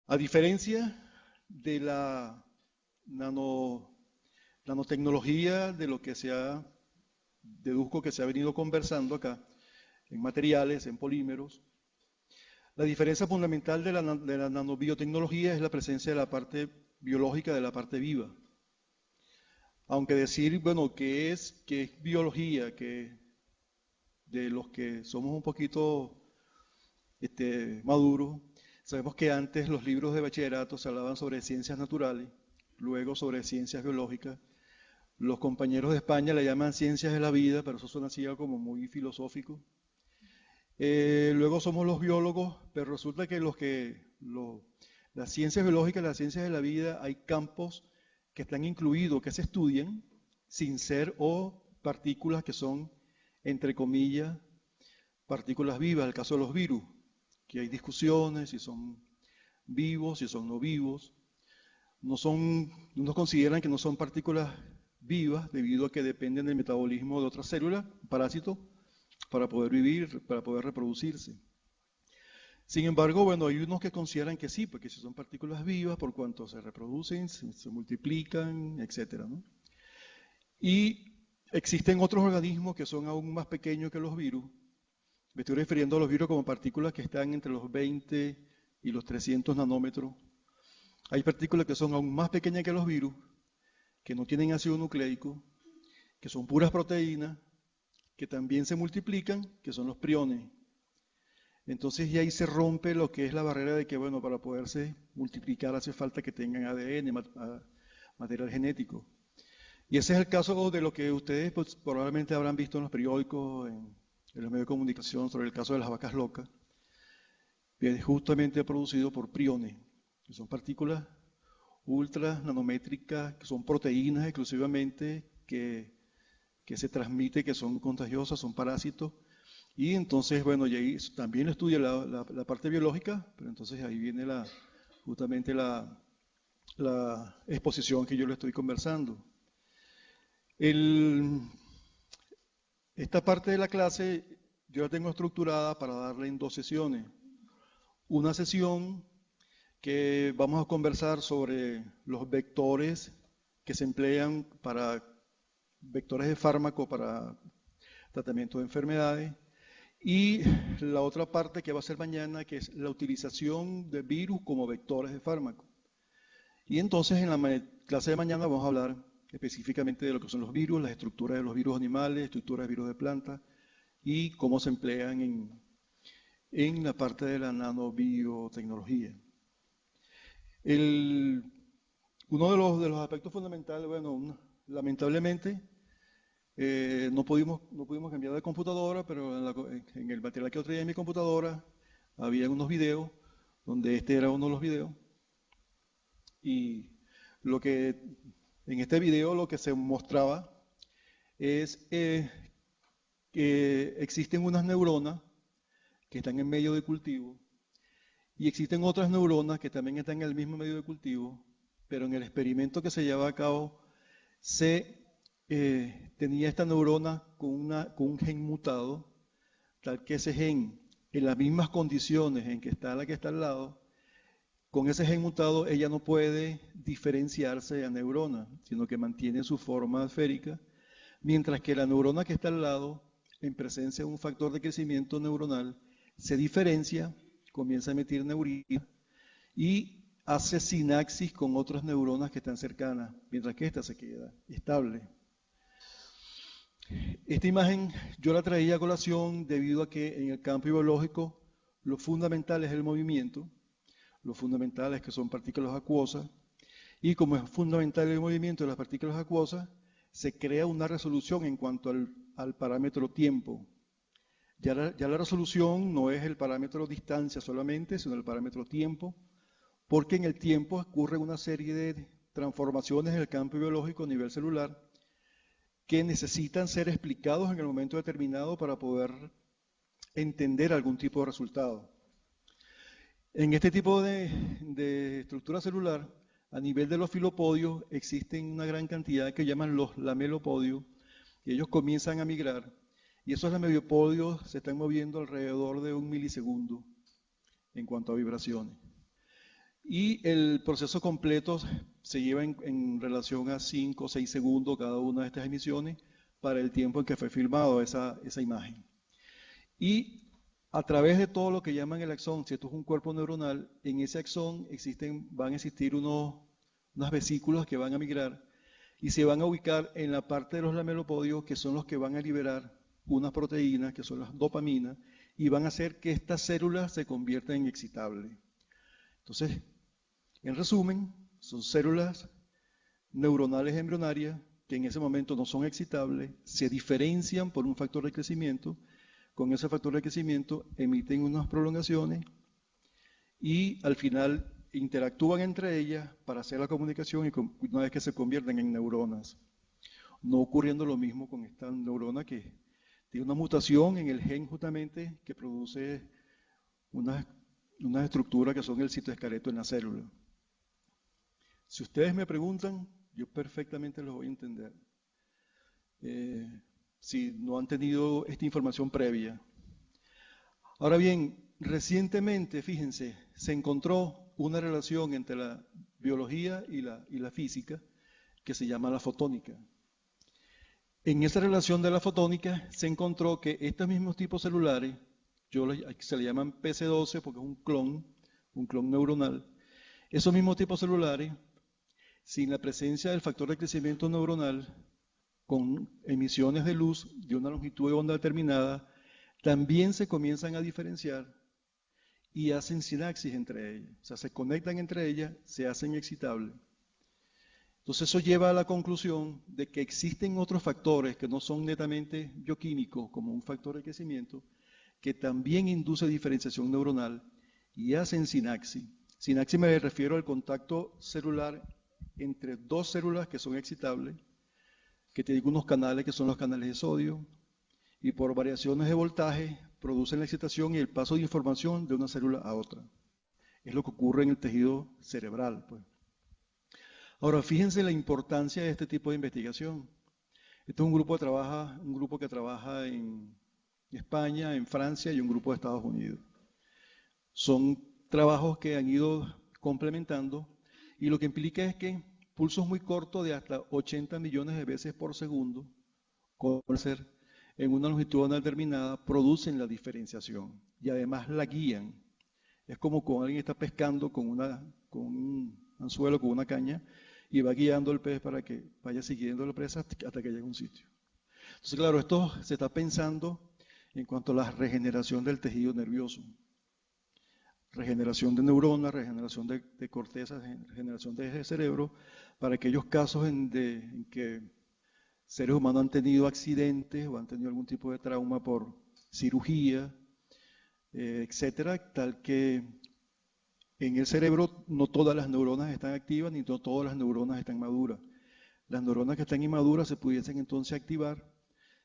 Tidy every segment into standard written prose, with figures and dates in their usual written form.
A diferencia de la nano- nanotecnología, de lo que deduzco que se ha venido conversando acá, en materiales, en polímeros, la diferencia fundamental de la nanobiotecnología es la presencia de la parte biológica, de la parte viva. Aunque decir, bueno, qué es biología, que de los que somos un poquito maduros, sabemos que antes los libros de bachillerato se hablaban sobre ciencias naturales, luego sobre ciencias biológicas. Los compañeros de España le llaman ciencias de la vida, pero eso suena así algo como muy filosófico. Luego somos los biólogos, pero resulta que las ciencias biológicas, las ciencias de la vida, hay campos que están incluidos, que se estudian sin ser o partículas que son, entre comillas, partículas vivas. El caso de los virus, que hay discusiones si son vivos, si son no vivos. Unos consideran que no son partículas vivas debido a que dependen del metabolismo de otras células, parásitos, para poder vivir, para poder reproducirse. Sin embargo, bueno, hay unos que consideran que sí, porque si son partículas vivas, por cuanto se reproducen, se multiplican, etcétera, ¿no? Y existen otros organismos que son aún más pequeños que los virus. Me estoy refiriendo a los virus como partículas que están entre los 20 y los 300 nanómetros. Hay partículas que son aún más pequeñas que los virus, que no tienen ácido nucleico, que son puras proteínas, que también se multiplican, que son los priones. Entonces ya ahí se rompe lo que es la barrera de que, bueno, para poderse multiplicar hace falta que tengan ADN, material genético. Y ese es el caso de lo que ustedes pues, probablemente habrán visto en los periódicos, en los medios de comunicación, sobre el caso de las vacas locas, que es justamente producido por priones, que son partículas ultra nanométricas, que son proteínas exclusivamente, que se transmite, que son contagiosas, son parásitos. Y entonces, bueno, y ahí también estudia la parte biológica, pero entonces ahí viene justamente la exposición que yo le estoy conversando. El- esta parte de la clase yo la tengo estructurada para darle en dos sesiones. Una sesión que vamos a conversar sobre los vectores que se emplean para vectores de fármaco para tratamiento de enfermedades. Y la otra parte que va a ser mañana, que es la utilización de virus como vectores de fármaco. Y entonces en la clase de mañana vamos a hablar específicamente de lo que son los virus, las estructuras de los virus animales, estructuras de virus de plantas y cómo se emplean en la parte de la nanobiotecnología. Uno de los aspectos fundamentales, bueno, lamentablemente no pudimos cambiar de computadora, pero en el material que yo traía en mi computadora había unos videos, donde este era uno de los videos. Y lo que en este video lo que se mostraba es que existen unas neuronas que están en medio de cultivo y existen otras neuronas que también están en el mismo medio de cultivo, pero en el experimento que se lleva a cabo tenía esta neurona con un gen mutado, tal que ese gen, en las mismas condiciones en que está la que está al lado, con ese gen mutado ella no puede diferenciarse a neurona, sino que mantiene su forma esférica, mientras que la neurona que está al lado, en presencia de un factor de crecimiento neuronal, se diferencia, comienza a emitir neurina y hace sinapsis con otras neuronas que están cercanas, mientras que esta se queda estable. Esta imagen yo la traía a colación debido a que en el campo biológico lo fundamental es el movimiento, lo fundamental es que son partículas acuosas, y como es fundamental el movimiento de las partículas acuosas, se crea una resolución en cuanto al parámetro tiempo. Ya la resolución no es el parámetro distancia solamente, sino el parámetro tiempo, porque en el tiempo ocurre una serie de transformaciones en el campo biológico a nivel celular que necesitan ser explicados en el momento determinado para poder entender algún tipo de resultado. En este tipo de estructura celular, a nivel de los filopodios, existen una gran cantidad que llaman los lamelopodios, y ellos comienzan a migrar, y esos lamelopodios se están moviendo alrededor de 1 milisegundo en cuanto a vibraciones. Y el proceso completo se lleva en relación a 5 o 6 segundos cada una de estas emisiones para el tiempo en que fue filmado esa imagen. Y a través de todo lo que llaman el axón, si esto es un cuerpo neuronal, en ese axón van a existir unas vesículas que van a migrar y se van a ubicar en la parte de los lamelopodios, que son los que van a liberar unas proteínas, que son las dopaminas, y van a hacer que estas células se conviertan en excitables. Entonces, en resumen, son células neuronales embrionarias que en ese momento no son excitables, se diferencian por un factor de crecimiento, con ese factor de crecimiento emiten unas prolongaciones y al final interactúan entre ellas para hacer la comunicación y una vez que se convierten en neuronas. No ocurriendo lo mismo con esta neurona que tiene una mutación en el gen justamente que produce unas estructuras que son el citoesqueleto en la célula. Si ustedes me preguntan, yo perfectamente los voy a entender. Si no han tenido esta información previa. Ahora bien, recientemente, fíjense, se encontró una relación entre la biología y la física que se llama la fotónica. En esa relación de la fotónica se encontró que estos mismos tipos celulares, se le llaman PC12 porque es un clon neuronal, esos mismos tipos celulares, sin la presencia del factor de crecimiento neuronal, con emisiones de luz de una longitud de onda determinada, también se comienzan a diferenciar y hacen sinapsis entre ellas. O sea, se conectan entre ellas, se hacen excitables. Entonces eso lleva a la conclusión de que existen otros factores que no son netamente bioquímicos, como un factor de crecimiento, que también induce diferenciación neuronal y hacen sinapsis. Sinapsis me refiero al contacto celular entre dos células que son excitables, que tienen unos canales que son los canales de sodio, y por variaciones de voltaje producen la excitación y el paso de información de una célula a otra. Es lo que ocurre en el tejido cerebral, pues. Ahora, fíjense la importancia de este tipo de investigación. Este es un grupo que trabaja en España, en Francia y un grupo de Estados Unidos. Son trabajos que han ido complementando y lo que implica es que pulsos muy cortos de hasta 80 millones de veces por segundo, en una longitud determinada, producen la diferenciación y además la guían. Es como cuando alguien está pescando con un anzuelo, con una caña, y va guiando el pez para que vaya siguiendo la presa hasta que llegue a un sitio. Entonces, claro, esto se está pensando en cuanto a la regeneración del tejido nervioso. Regeneración de neuronas, regeneración de cortezas, regeneración de cerebro, para aquellos casos en que seres humanos han tenido accidentes o han tenido algún tipo de trauma por cirugía, etcétera, tal que en el cerebro no todas las neuronas están activas ni no todas las neuronas están maduras. Las neuronas que están inmaduras se pudiesen entonces activar,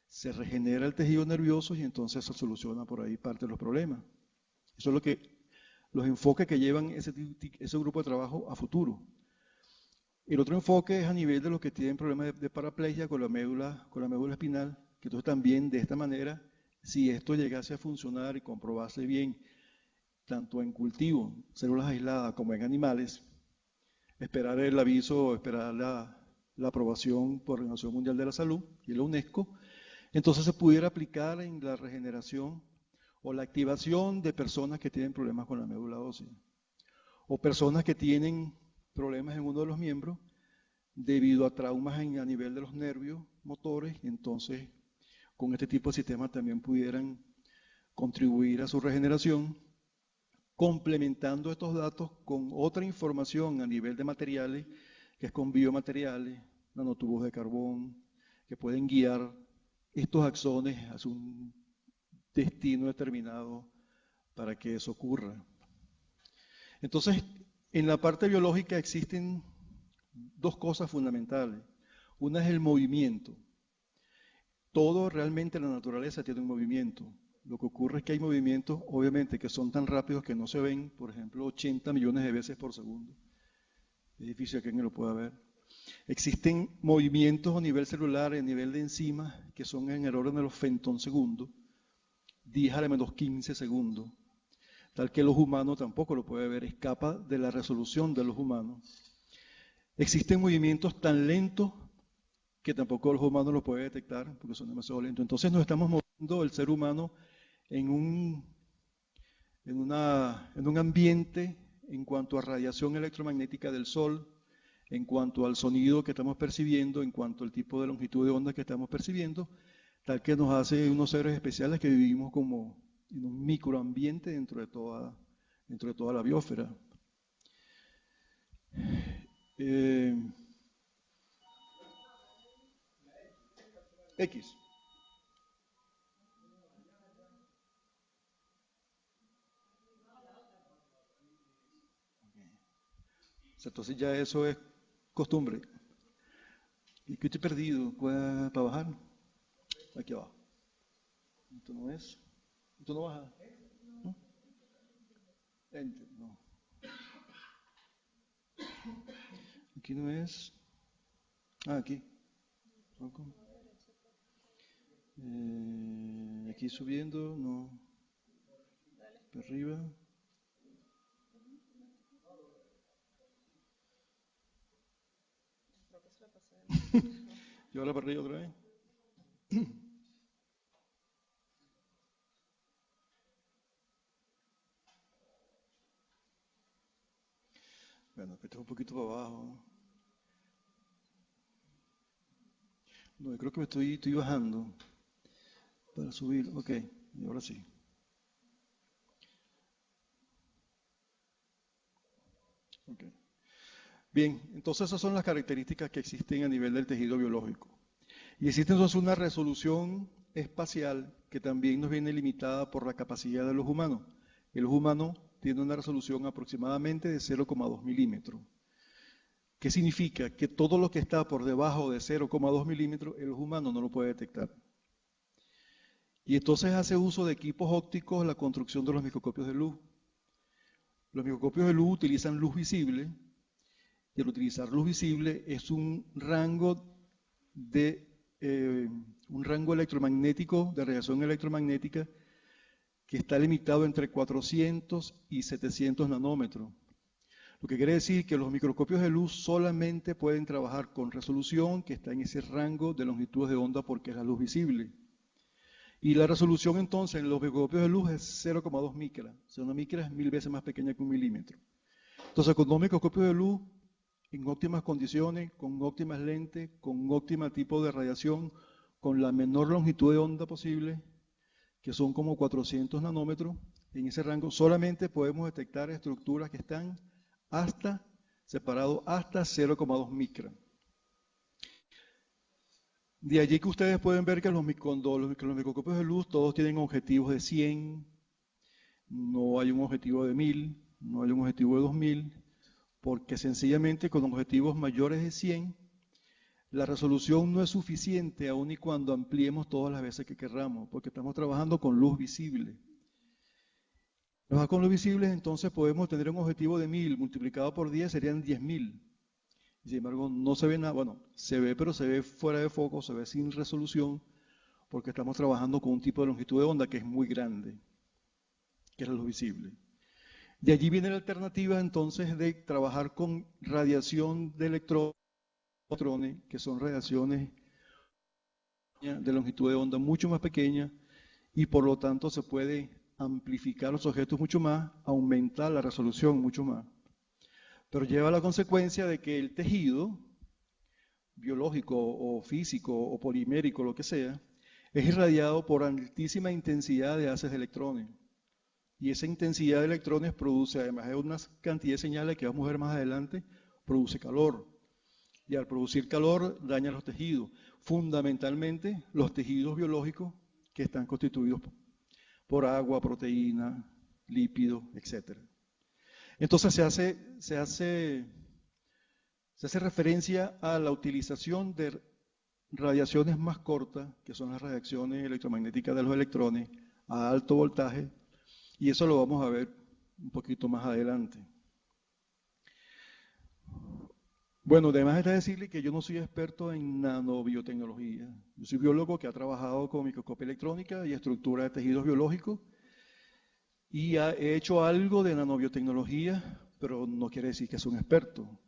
se regenera el tejido nervioso y entonces se soluciona por ahí parte de los problemas. Eso es los enfoques que llevan ese grupo de trabajo a futuro. El otro enfoque es a nivel de los que tienen problemas de paraplegia con la médula espinal, que entonces también de esta manera, si esto llegase a funcionar y comprobarse bien, tanto en cultivo, células aisladas, como en animales, esperar el aviso, esperar la aprobación por la Organización Mundial de la Salud y la UNESCO, entonces se pudiera aplicar en la regeneración o la activación de personas que tienen problemas con la médula ósea, o personas que tienen problemas en uno de los miembros debido a traumas a nivel de los nervios motores, y entonces con este tipo de sistemas también pudieran contribuir a su regeneración, complementando estos datos con otra información a nivel de materiales, que es con biomateriales, nanotubos de carbón, que pueden guiar estos axones hacia un destino determinado para que eso ocurra. Entonces, en la parte biológica existen dos cosas fundamentales. Una es el movimiento. Todo realmente en la naturaleza tiene un movimiento. Lo que ocurre es que hay movimientos, obviamente, que son tan rápidos que no se ven, por ejemplo, 80 millones de veces por segundo. Es difícil que alguien lo pueda ver. Existen movimientos a nivel celular, a nivel de enzimas, que son en el orden de los femtosegundos, 10 a la menos 15 segundos. tal que los humanos tampoco lo pueden ver, escapa de la resolución de los humanos. Existen movimientos tan lentos que tampoco los humanos los pueden detectar porque son demasiado lentos. Entonces nos estamos moviendo el ser humano en un ambiente en cuanto a radiación electromagnética del Sol, en cuanto al sonido que estamos percibiendo, en cuanto al tipo de longitud de onda que estamos percibiendo, tal que nos hace unos seres especiales que vivimos como en un microambiente dentro de toda la biosfera. X. Entonces ya eso es costumbre. ¿Y qué estoy perdido? ¿Para bajar? Aquí abajo. Esto no es. Esto no baja. ¿No? Enter, no. Aquí no es. Ah, aquí. Aquí subiendo, no. Para arriba. Y ahora para arriba otra vez. Bueno, este es un poquito para abajo. No, yo creo que me estoy bajando para subir. Ok, y ahora sí. Ok. Bien, entonces esas son las características que existen a nivel del tejido biológico. Y existe entonces una resolución espacial que también nos viene limitada por la capacidad de los humanos. El humano tiene una resolución aproximadamente de 0,2 milímetros. ¿Qué significa? Que todo lo que está por debajo de 0,2 milímetros, el humano no lo puede detectar. Y entonces hace uso de equipos ópticos en la construcción de los microscopios de luz. Los microscopios de luz utilizan luz visible, y al utilizar luz visible es un rango electromagnético, de radiación electromagnética, que está limitado entre 400 y 700 nanómetros. Lo que quiere decir que los microscopios de luz solamente pueden trabajar con resolución que está en ese rango de longitudes de onda porque es la luz visible. Y la resolución entonces en los microscopios de luz es 0,2 micras. O sea, una micra es 1000 veces más pequeña que un milímetro. Entonces, con dos microscopios de luz, en óptimas condiciones, con óptimas lentes, con óptima tipo de radiación, con la menor longitud de onda posible, que son como 400 nanómetros, en ese rango solamente podemos detectar estructuras que están separado hasta 0,2 micras. De allí que ustedes pueden ver que los microscopios de luz todos tienen objetivos de 100, no hay un objetivo de 1000, no hay un objetivo de 2000, porque sencillamente con objetivos mayores de 100, la resolución no es suficiente aun y cuando ampliemos todas las veces que querramos, porque estamos trabajando con luz visible. Trabajar con luz visible, entonces podemos tener un objetivo de 1000 multiplicado por 10 serían 10.000. Sin embargo, no se ve nada, bueno, se ve, pero se ve fuera de foco, se ve sin resolución, porque estamos trabajando con un tipo de longitud de onda que es muy grande, que es la luz visible. De allí viene la alternativa entonces de trabajar con radiación de electrones, que son radiaciones de longitud de onda mucho más pequeña y por lo tanto se puede amplificar los objetos mucho más, aumentar la resolución mucho más. Pero lleva a la consecuencia de que el tejido biológico o físico o polimérico, lo que sea, es irradiado por altísima intensidad de haces de electrones. Y esa intensidad de electrones produce, además de una cantidad de señales que vamos a ver más adelante, produce calor. Y al producir calor daña los tejidos, fundamentalmente los tejidos biológicos que están constituidos por agua, proteína, lípidos, etc. Entonces se hace referencia a la utilización de radiaciones más cortas, que son las radiaciones electromagnéticas de los electrones, a alto voltaje, y eso lo vamos a ver un poquito más adelante. Bueno, además está decirle que yo no soy experto en nanobiotecnología. Yo soy biólogo que ha trabajado con microscopía electrónica y estructura de tejidos biológicos, y he hecho algo de nanobiotecnología, pero no quiere decir que soy un experto.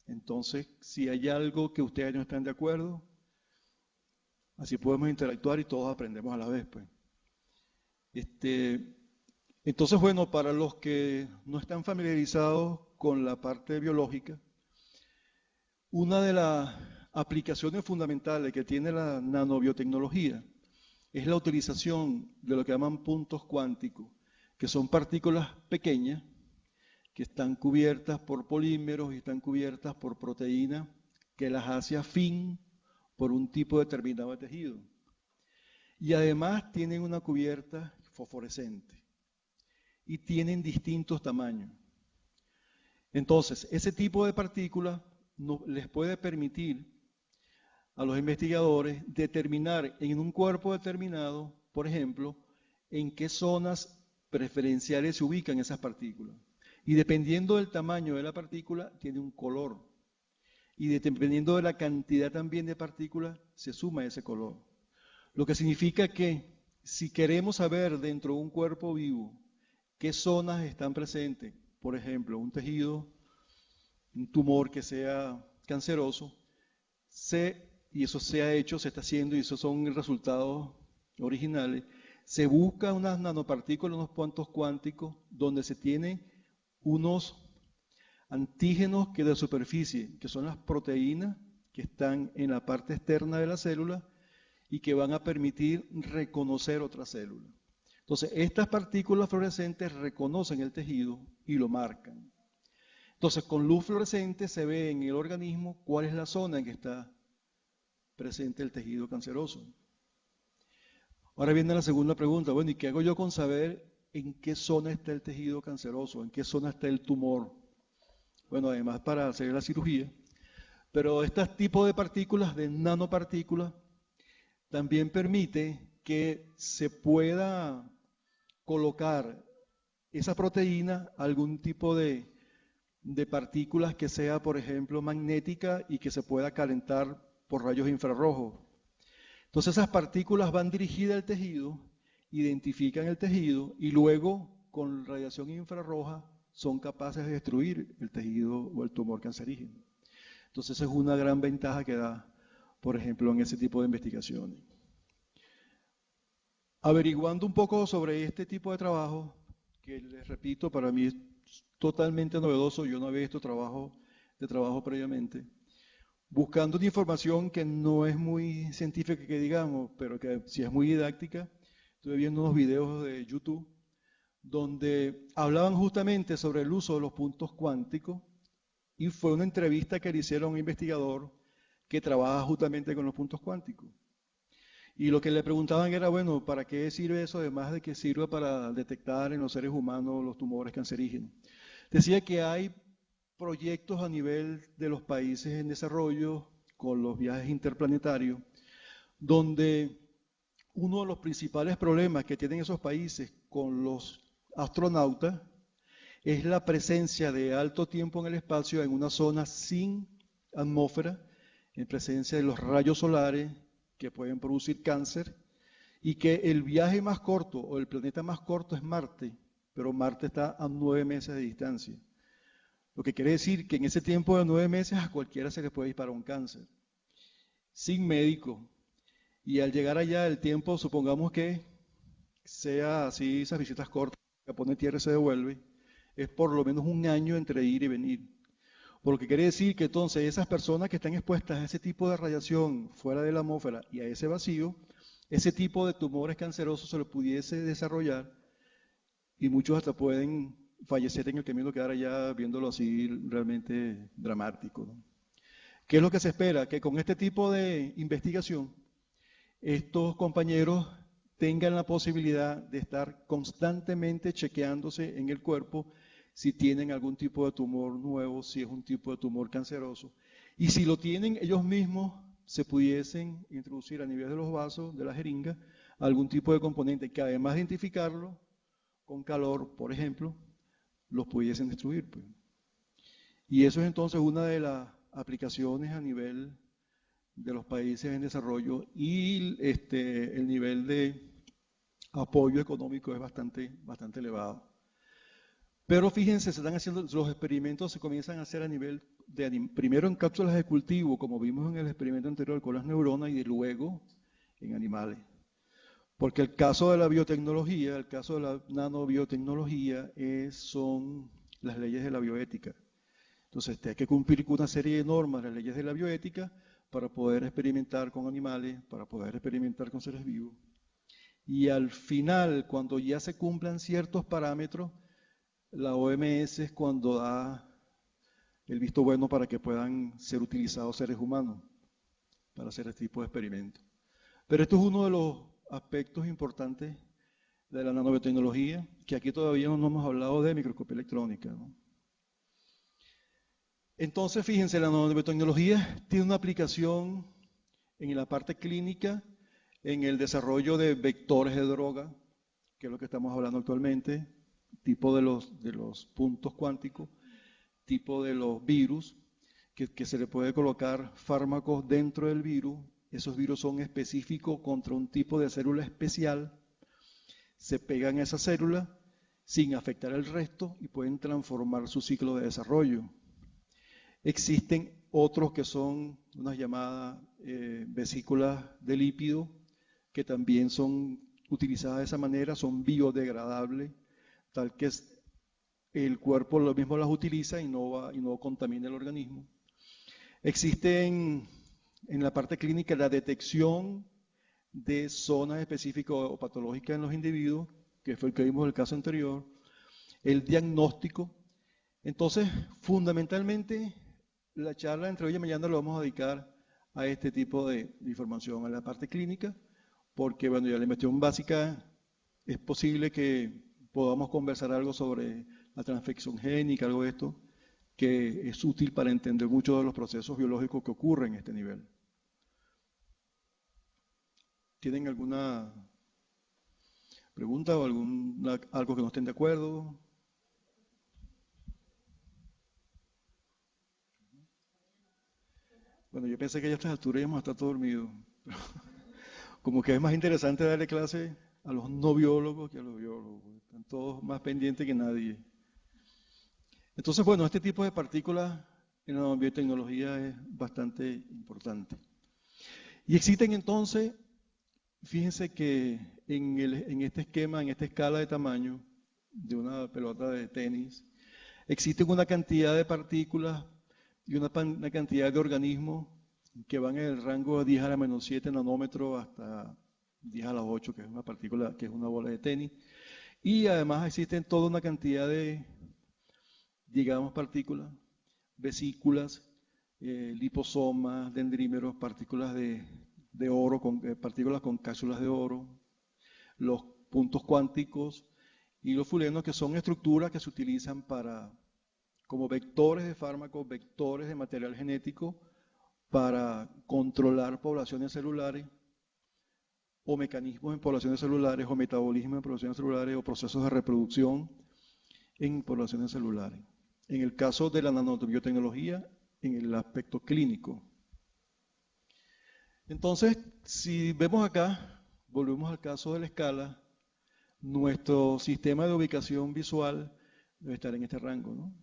Entonces, si hay algo que ustedes no están de acuerdo, así podemos interactuar y todos aprendemos a la vez, pues. Entonces, bueno, para los que no están familiarizados con la parte biológica, una de las aplicaciones fundamentales que tiene la nanobiotecnología es la utilización de lo que llaman puntos cuánticos, que son partículas pequeñas que están cubiertas por polímeros y están cubiertas por proteínas que las hace afín por un tipo determinado de tejido. Y además tienen una cubierta fosforescente y tienen distintos tamaños. Entonces, ese tipo de partículas les puede permitir a los investigadores determinar en un cuerpo determinado, por ejemplo, en qué zonas preferenciales se ubican esas partículas. Y dependiendo del tamaño de la partícula, tiene un color. Y dependiendo de la cantidad también de partículas, se suma ese color. Lo que significa que si queremos saber dentro de un cuerpo vivo qué zonas están presentes, por ejemplo, un tejido, un tumor que sea canceroso, y eso se ha hecho, se está haciendo, y esos son resultados originales, se busca unas nanopartículas, unos puntos cuánticos, donde se tienen unos antígenos que de superficie, que son las proteínas que están en la parte externa de la célula y que van a permitir reconocer otras células. Entonces, estas partículas fluorescentes reconocen el tejido y lo marcan. Entonces, con luz fluorescente se ve en el organismo cuál es la zona en que está presente el tejido canceroso. Ahora viene la segunda pregunta, bueno, ¿y qué hago yo con saber en qué zona está el tejido canceroso, en qué zona está el tumor? Bueno, además para hacer la cirugía, pero este tipo de partículas, de nanopartículas, también permite que se pueda colocar esa proteína a algún tipo de partículas que sea, por ejemplo, magnética y que se pueda calentar por rayos infrarrojos. Entonces esas partículas van dirigidas al tejido, identifican el tejido y luego con radiación infrarroja son capaces de destruir el tejido o el tumor cancerígeno. Entonces esa es una gran ventaja que da, por ejemplo, en ese tipo de investigaciones. Averiguando un poco sobre este tipo de trabajo, que les repito, para mí es totalmente novedoso, yo no había visto trabajo previamente, buscando una información que no es muy científica que digamos, pero que sí es muy didáctica. Estuve viendo unos videos de YouTube donde hablaban justamente sobre el uso de los puntos cuánticos y fue una entrevista que le hicieron a un investigador que trabaja justamente con los puntos cuánticos. Y lo que le preguntaban era, bueno, ¿para qué sirve eso? Además de que sirva para detectar en los seres humanos los tumores cancerígenos. Decía que hay proyectos a nivel de los países en desarrollo con los viajes interplanetarios, donde uno de los principales problemas que tienen esos países con los astronautas es la presencia de alto tiempo en el espacio en una zona sin atmósfera, en presencia de los rayos solares que pueden producir cáncer, y que el viaje más corto o el planeta más corto es Marte, pero Marte está a 9 meses de distancia. Lo que quiere decir que en ese tiempo de 9 meses a cualquiera se le puede disparar un cáncer, sin médico. Y al llegar allá el tiempo, supongamos que sea así, esas visitas cortas, que pone tierra y se devuelve, es por lo menos un año entre ir y venir. Por lo que quiere decir que entonces esas personas que están expuestas a ese tipo de radiación fuera de la atmósfera y a ese vacío, ese tipo de tumores cancerosos se lo pudiese desarrollar y muchos hasta pueden fallecer en el camino, quedar allá viéndolo así realmente dramático, ¿no? ¿Qué es lo que se espera? Que con este tipo de investigación estos compañeros tengan la posibilidad de estar constantemente chequeándose en el cuerpo si tienen algún tipo de tumor nuevo, si es un tipo de tumor canceroso. Y si lo tienen, ellos mismos se pudiesen introducir a nivel de los vasos, de la jeringa, algún tipo de componente que además de identificarlo con calor, por ejemplo, los pudiesen destruir, pues. Y eso es entonces una de las aplicaciones a nivel de los países en desarrollo y el nivel de apoyo económico es bastante elevado. Pero fíjense, se están haciendo, los experimentos se comienzan a hacer a nivel primero en cápsulas de cultivo, como vimos en el experimento anterior con las neuronas, y luego en animales. Porque el caso de la biotecnología, el caso de la nanobiotecnología, son las leyes de la bioética. Entonces, hay que cumplir con una serie de normas, las leyes de la bioética, para poder experimentar con animales, para poder experimentar con seres vivos. Y al final, cuando ya se cumplan ciertos parámetros, la OMS es cuando da el visto bueno para que puedan ser utilizados seres humanos para hacer este tipo de experimentos. Pero esto es uno de los aspectos importantes de la nanobiotecnología, que aquí todavía no hemos hablado de microscopía electrónica, ¿no? Entonces, fíjense, la nanobiotecnología tiene una aplicación en la parte clínica, en el desarrollo de vectores de droga, que es lo que estamos hablando actualmente, tipo de los puntos cuánticos, tipo de los virus, que se le puede colocar fármacos dentro del virus. Esos virus son específicos contra un tipo de célula especial, se pegan a esa célula sin afectar el resto y pueden transformar su ciclo de desarrollo. Existen otros que son unas llamadas vesículas de lípido, que también son utilizadas de esa manera, son biodegradables, tal que el cuerpo lo mismo las utiliza y no contamina el organismo. Existe en la parte clínica la detección de zonas específicas o patológicas en los individuos, que fue el que vimos en el caso anterior, el diagnóstico. Entonces, fundamentalmente, la charla entre hoy y mañana lo vamos a dedicar a este tipo de información, a la parte clínica, porque bueno, ya la investigación básica es posible que podamos conversar algo sobre la transfección génica, algo de esto, que es útil para entender muchos de los procesos biológicos que ocurren en este nivel. ¿Tienen alguna pregunta o algo que no estén de acuerdo? Bueno, yo pensé que ya a estas alturas íbamos a estar todos dormidos. Como que es más interesante darle clase a los no biólogos que a los biólogos. Están todos más pendientes que nadie. Entonces, bueno, este tipo de partículas en la biotecnología es bastante importante. Y existen entonces, fíjense que en este esquema, en esta escala de tamaño de una pelota de tenis, existen una cantidad de partículas y una cantidad de organismos que van en el rango de 10 a la menos 7 nanómetros hasta 10 a la 8, que es una partícula, que es una bola de tenis. Y además existen toda una cantidad de, digamos, partículas, vesículas, liposomas, dendrímeros, partículas de oro, partículas con cápsulas de oro, los puntos cuánticos y los fulenos, que son estructuras que se utilizan como vectores de fármacos, vectores de material genético, para controlar poblaciones celulares o mecanismos en poblaciones celulares o metabolismo en poblaciones celulares o procesos de reproducción en poblaciones celulares. En el caso de la nanobiotecnología, en el aspecto clínico. Entonces, si vemos acá, volvemos al caso de la escala, nuestro sistema de ubicación visual debe estar en este rango, ¿no?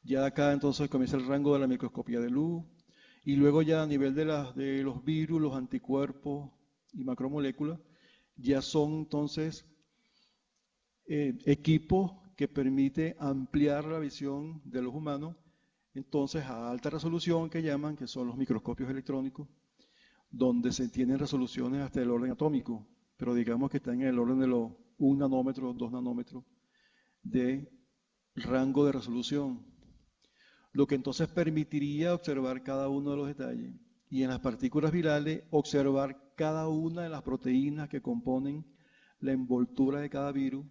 Ya acá entonces comienza el rango de la microscopía de luz, y luego ya a nivel de los virus, los anticuerpos y macromoléculas, ya son entonces equipos que permiten ampliar la visión de los humanos, entonces a alta resolución que llaman, que son los microscopios electrónicos, donde se tienen resoluciones hasta el orden atómico, pero digamos que están en el orden de los 1 nanómetro, 2 nanómetros de rango de resolución, lo que entonces permitiría observar cada uno de los detalles y en las partículas virales observar cada una de las proteínas que componen la envoltura de cada virus,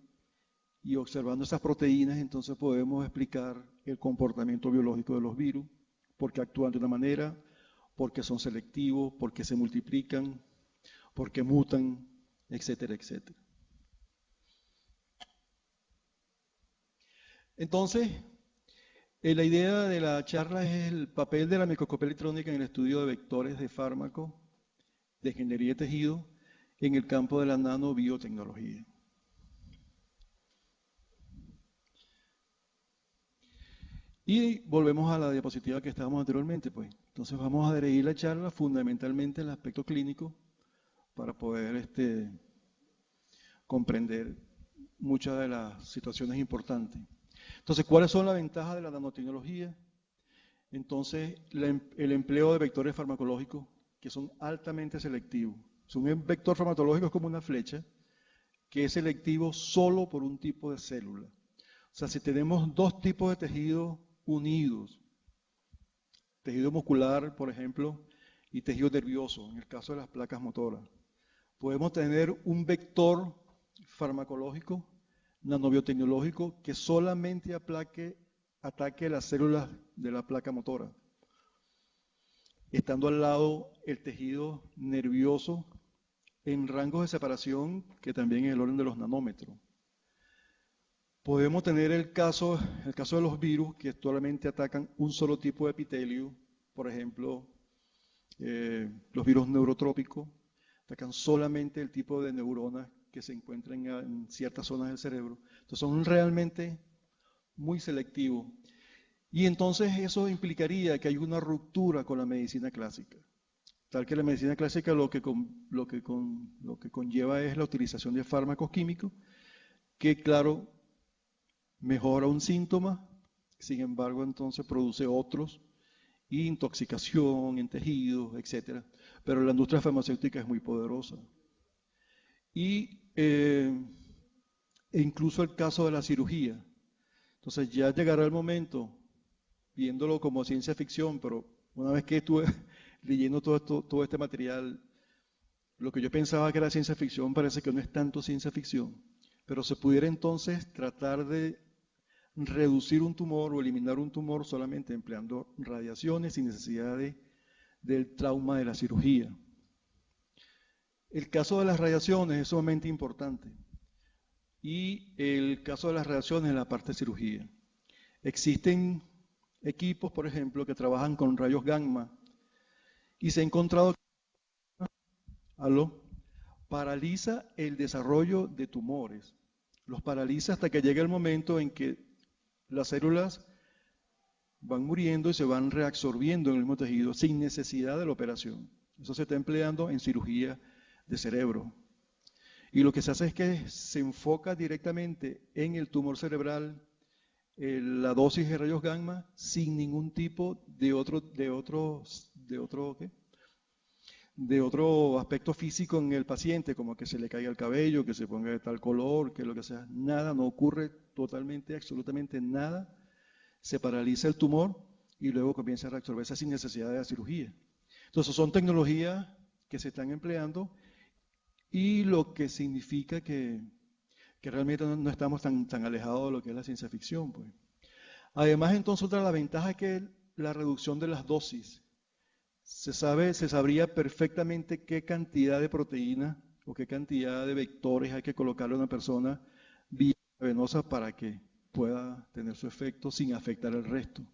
y observando esas proteínas entonces podemos explicar el comportamiento biológico de los virus, porque actúan de una manera, porque son selectivos, porque se multiplican, porque mutan, etcétera, etcétera. Entonces, la idea de la charla es el papel de la microscopía electrónica en el estudio de vectores de fármacos, de ingeniería de tejido, en el campo de la nanobiotecnología. Y volvemos a la diapositiva que estábamos anteriormente, pues. Entonces vamos a dirigir la charla fundamentalmente en el aspecto clínico para poder comprender muchas de las situaciones importantes. Entonces, ¿cuáles son las ventajas de la nanotecnología? Entonces, el empleo de vectores farmacológicos que son altamente selectivos. Un vector farmacológico es como una flecha que es selectivo solo por un tipo de célula. O sea, si tenemos dos tipos de tejidos unidos, tejido muscular, por ejemplo, y tejido nervioso, en el caso de las placas motoras, podemos tener un vector farmacológico, nanobiotecnológico, que solamente ataque las células de la placa motora, estando al lado el tejido nervioso en rangos de separación que también es el orden de los nanómetros. Podemos tener el caso de los virus que solamente atacan un solo tipo de epitelio, por ejemplo, los virus neurotrópicos, atacan solamente el tipo de neuronas que se encuentran en ciertas zonas del cerebro. Entonces son realmente muy selectivos. Y entonces eso implicaría que hay una ruptura con la medicina clásica. Tal que la medicina clásica lo que conlleva es la utilización de fármacos químicos, que claro, mejora un síntoma, sin embargo entonces produce otros, intoxicación en tejidos, etc. Pero la industria farmacéutica es muy poderosa. E incluso el caso de la cirugía. Entonces ya llegará el momento, viéndolo como ciencia ficción, pero una vez que estuve leyendo todo este material, lo que yo pensaba que era ciencia ficción parece que no es tanto ciencia ficción, pero se pudiera entonces tratar de reducir un tumor o eliminar un tumor solamente empleando radiaciones sin necesidad del trauma de la cirugía. El caso de las radiaciones es sumamente importante y el caso de las radiaciones en la parte de cirugía. Existen equipos, por ejemplo, que trabajan con rayos gamma y se ha encontrado que paraliza el desarrollo de tumores. Los paraliza hasta que llega el momento en que las células van muriendo y se van reabsorbiendo en el mismo tejido sin necesidad de la operación. Eso se está empleando en cirugía de cerebro. Y lo que se hace es que se enfoca directamente en el tumor cerebral la dosis de rayos gamma sin ningún tipo de otro aspecto físico en el paciente, como que se le caiga el cabello, que se ponga de tal color, que lo que sea. Nada, no ocurre totalmente, absolutamente nada. Se paraliza el tumor y luego comienza a reabsorberse sin necesidad de la cirugía. Entonces son tecnologías que se están empleando y lo que significa que realmente no estamos tan alejados de lo que es la ciencia ficción, pues. Además, entonces, otra de las ventajas es que la reducción de las dosis. Se sabría perfectamente qué cantidad de proteína o qué cantidad de vectores hay que colocarle a una persona vía venosa para que pueda tener su efecto sin afectar el resto.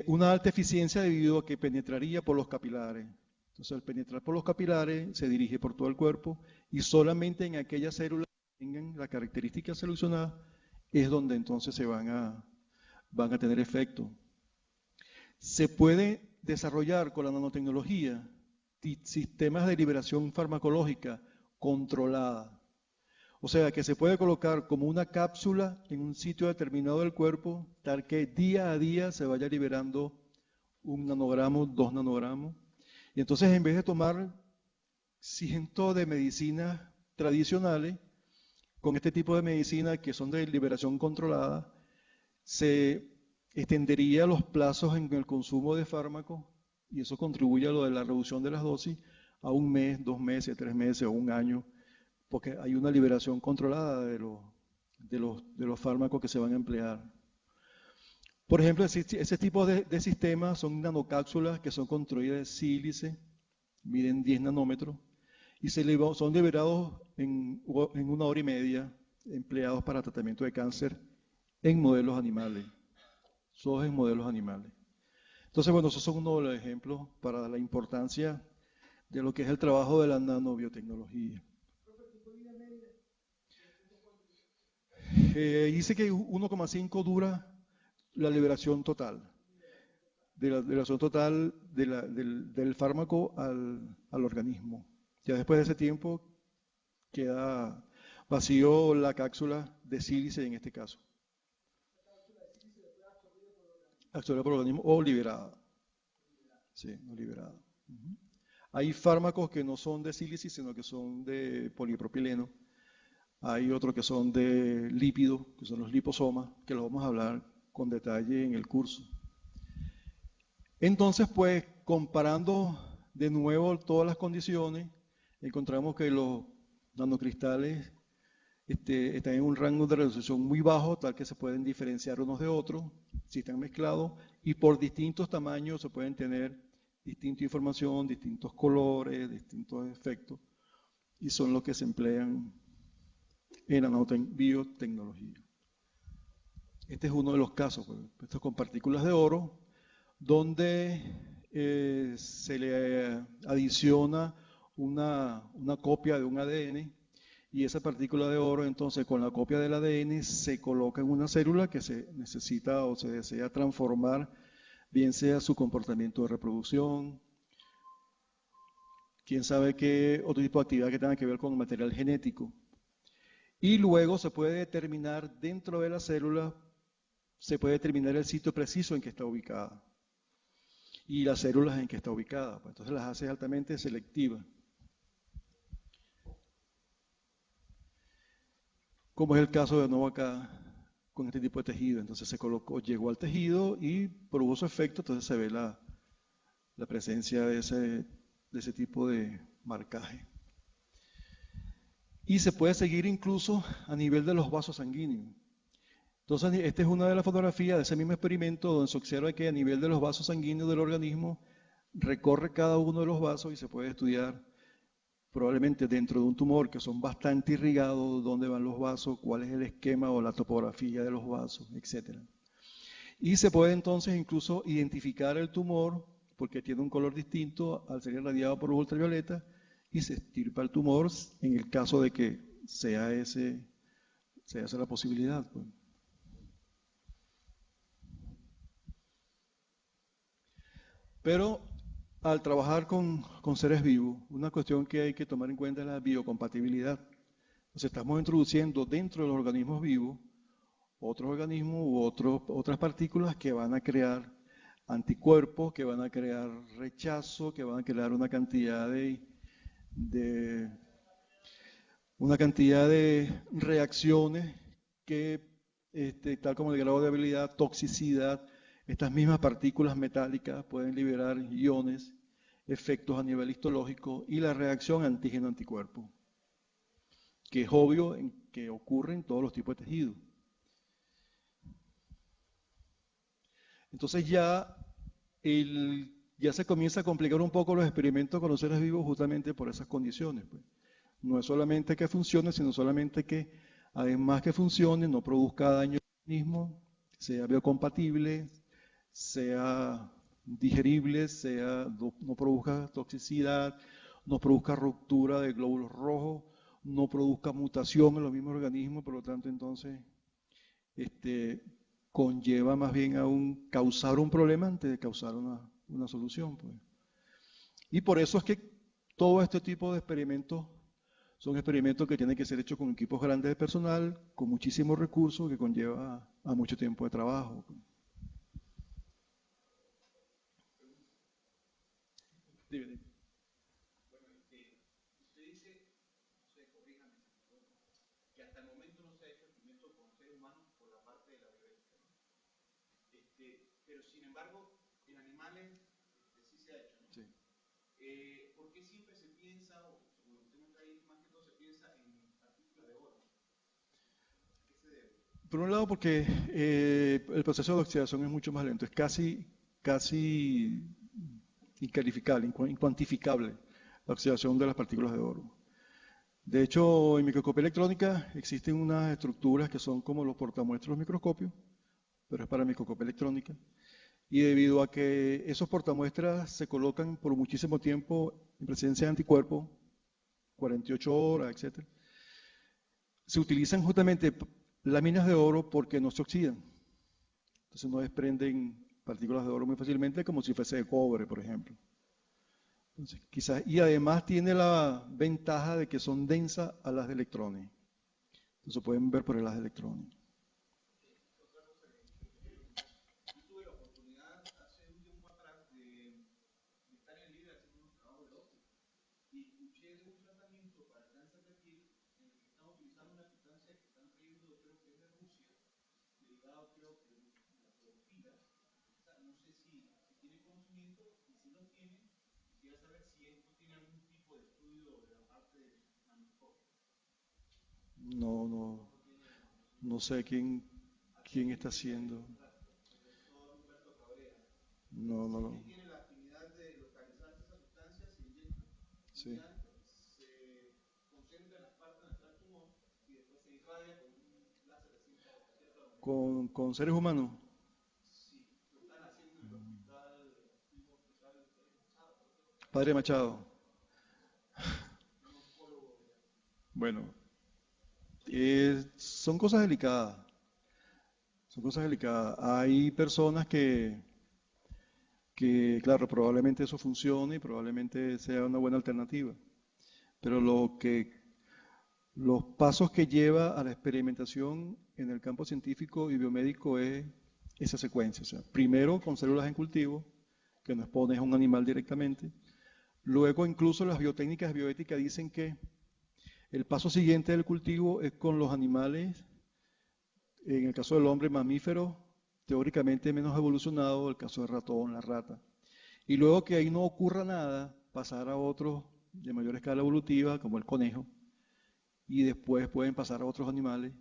Una alta eficiencia debido a que penetraría por los capilares. Entonces, al penetrar por los capilares, se dirige por todo el cuerpo y solamente en aquellas células que tengan la característica seleccionada es donde entonces van a tener efecto. Se puede desarrollar con la nanotecnología sistemas de liberación farmacológica controlada. O sea, que se puede colocar como una cápsula en un sitio determinado del cuerpo, tal que día a día se vaya liberando 1 nanogramo, 2 nanogramos. Y entonces, en vez de tomar cientos de medicinas tradicionales, con este tipo de medicinas que son de liberación controlada, se extendería los plazos en el consumo de fármacos y eso contribuye a lo de la reducción de las dosis a 1 mes, 2 meses, 3 meses o 1 año, porque hay una liberación controlada de los fármacos que se van a emplear. Por ejemplo, ese tipo de sistemas son nanocápsulas que son construidas de sílice, miden 10 nanómetros, y son liberados en 1 hora y media, empleados para tratamiento de cáncer en modelos animales. Todos en modelos animales. Entonces, bueno, esos son uno de los ejemplos para la importancia de lo que es el trabajo de la nanobiotecnología. Dice que 1,5 dura la liberación total, de la liberación total del fármaco al organismo. Ya después de ese tiempo queda vacío la cápsula de sílice en este caso. Absorbida por el organismo o liberada. Sí, o liberada. Ujú. Hay fármacos que no son de sílice, sino que son de polipropileno. Hay otros que son de lípidos, que son los liposomas, que los vamos a hablar con detalle en el curso. Entonces, pues, comparando de nuevo todas las condiciones, encontramos que los nanocristales están en un rango de resolución muy bajo, tal que se pueden diferenciar unos de otros, si están mezclados, y por distintos tamaños se pueden tener distinta información, distintos colores, distintos efectos, y son los que se emplean en la biotecnología. Este es uno de los casos, pues, esto con partículas de oro, donde se le adiciona una copia de un ADN, y esa partícula de oro, entonces, con la copia del ADN, se coloca en una célula que se necesita o se desea transformar, bien sea su comportamiento de reproducción, quién sabe qué otro tipo de actividad que tenga que ver con el material genético. Y luego se puede determinar dentro de la célula, se puede determinar el sitio preciso en que está ubicada y las células en que está ubicada. Pues entonces las hace altamente selectivas. Como es el caso de nuevo acá con este tipo de tejido. Entonces se colocó, llegó al tejido y produjo su efecto, entonces se ve la presencia de ese tipo de marcaje. Y se puede seguir incluso a nivel de los vasos sanguíneos. Entonces, esta es una de las fotografías de ese mismo experimento donde se observa que a nivel de los vasos sanguíneos del organismo recorre cada uno de los vasos y se puede estudiar probablemente dentro de un tumor que son bastante irrigados, dónde van los vasos, cuál es el esquema o la topografía de los vasos, etc. Y se puede entonces incluso identificar el tumor porque tiene un color distinto al ser irradiado por luz ultravioleta y se extirpa el tumor en el caso de que sea esa la posibilidad. Pues. Pero al trabajar con seres vivos, una cuestión que hay que tomar en cuenta es la biocompatibilidad. Entonces estamos introduciendo dentro de los organismos vivos otros organismos u otras partículas que van a crear anticuerpos, que van a crear rechazo, que van a crear una cantidad de reacciones que, tal como el grado de habilidad, toxicidad, estas mismas partículas metálicas pueden liberar iones, efectos a nivel histológico y la reacción antígeno-anticuerpo, que es obvio que ocurre en todos los tipos de tejidos. Entonces ya se comienza a complicar un poco los experimentos con los seres vivos justamente por esas condiciones. Pues. No es solamente que funcione, sino solamente que además que funcione, no produzca daño al organismo, sea biocompatible, sea digerible, no produzca toxicidad, no produzca ruptura de glóbulos rojos, no produzca mutación en los mismos organismos, por lo tanto entonces conlleva más bien a causar un problema antes de causar una solución. Pues. Y por eso es que todo este tipo de experimentos son experimentos que tienen que ser hechos con equipos grandes de personal, con muchísimos recursos, que conlleva a mucho tiempo de trabajo. Dime. Bueno, usted dice, no sé, corríjame, que hasta el momento no se ha hecho experimento con seres humanos por la parte de la bioética, ¿no? Pero sin embargo, en animales sí se ha hecho, ¿no? Sí. ¿Por qué siempre se piensa, o según lo que usted muestra ahí, más que todo se piensa en partículas de oro? ¿A qué se debe? Por un lado porque el proceso de oxidación es mucho más lento, es casi incalificable, incuantificable la oxidación de las partículas de oro. De hecho, en microscopía electrónica existen unas estructuras que son como los portamuestras de los microscopios, pero es para microscopía electrónica. Y debido a que esos portamuestras se colocan por muchísimo tiempo en presencia de anticuerpos, 48 horas, etc., se utilizan justamente láminas de oro porque no se oxidan. Entonces no desprenden partículas de oro muy fácilmente como si fuese de cobre, por ejemplo. Entonces, quizás, y además tiene la ventaja de que son densas a las de electrones. Entonces pueden ver por el haz de electrones. Yo tuve la oportunidad hace un tiempo atrás de estar en el libre haciendo unos trabajos de óptica y escuché de un tratamiento para el cáncer de piel en el que están utilizando una sustancia que están trayendo, creo que es de Rusia, derivado creo que de la clorofila. O sea, no sé si tiene conocimiento y si no tiene, quisiera saber si esto tiene algún tipo de estudio de la parte del manoscopio. No, no, No tiene conocimiento. no sé Aquí quién hay un está investigador, haciendo. exacto, el profesor Humberto Cabrera. No, no, Sí, no. él tiene la actividad de localizar esa sustancia, se inyecta y Sí. ya se concentra en las partes donde está el tumor y después se irradia con un láser de cierta longitud. Con seres humanos. Sí, lo están haciendo en el hospital Machado, Padre Machado. un oncólogo de allá. Bueno, son cosas delicadas. Son cosas delicadas. Hay personas que, claro, probablemente eso funcione y probablemente sea una buena alternativa. Pero los pasos que lleva a la experimentación en el campo científico y biomédico es esa secuencia. O sea, primero con células en cultivo, que no expones a un animal directamente. Luego incluso las biotécnicas bioéticas dicen que el paso siguiente del cultivo es con los animales, en el caso del hombre mamífero, teóricamente menos evolucionado, el caso del ratón, la rata. Y luego que ahí no ocurra nada, pasar a otros de mayor escala evolutiva, como el conejo, y después pueden pasar a otros animales.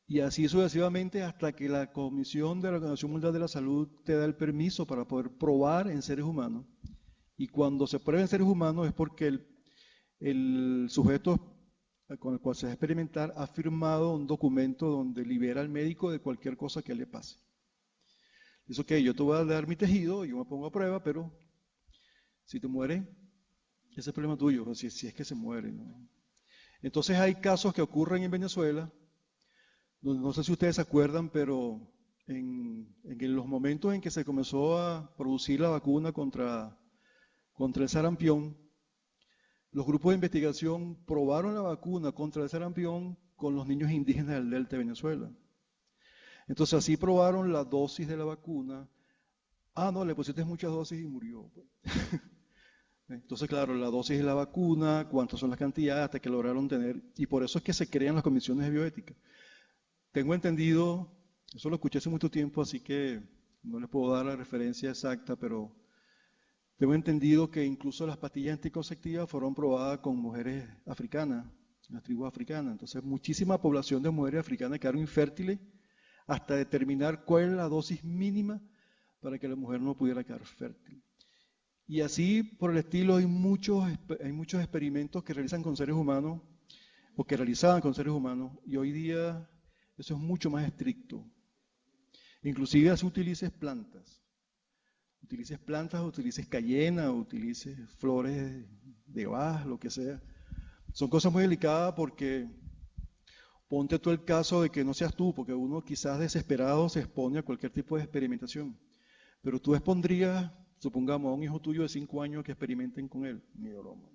Y así sucesivamente hasta que la Comisión de la Organización Mundial de la Salud te da el permiso para poder probar en seres humanos. Y cuando se prueba en seres humanos es porque el sujeto con el cual se va a experimentar ha firmado un documento donde libera al médico de cualquier cosa que le pase. Es ok, yo te voy a dar mi tejido, yo me pongo a prueba, pero si te muere, ese es problema tuyo, si es que se muere, ¿no? Entonces hay casos que ocurren en Venezuela, no sé si ustedes se acuerdan, pero en los momentos en que se comenzó a producir la vacuna contra el sarampión, los grupos de investigación probaron la vacuna contra el sarampión con los niños indígenas del delta de Venezuela. Entonces así probaron la dosis de la vacuna. Ah, no, le pusiste muchas dosis y murió. Entonces, claro, la dosis de la vacuna, cuántas son las cantidades, hasta que lograron tener, y por eso es que se crean las comisiones de bioética. Tengo entendido, eso lo escuché hace mucho tiempo, así que no les puedo dar la referencia exacta, pero tengo entendido que incluso las pastillas anticonceptivas fueron probadas con mujeres africanas, las tribus africanas. Entonces, muchísima población de mujeres africanas quedaron infértiles hasta determinar cuál es la dosis mínima para que la mujer no pudiera quedar fértil. Y así, por el estilo, hay muchos experimentos que realizan con seres humanos o que realizaban con seres humanos, y hoy día eso es mucho más estricto. Inclusive si utilices plantas, utilices cayena, utilices flores de Bach, lo que sea. Son cosas muy delicadas porque ponte tú el caso de que no seas tú, porque uno quizás desesperado se expone a cualquier tipo de experimentación. Pero tú expondrías, supongamos, a un hijo tuyo de 5 años que experimenten con él, ni de broma.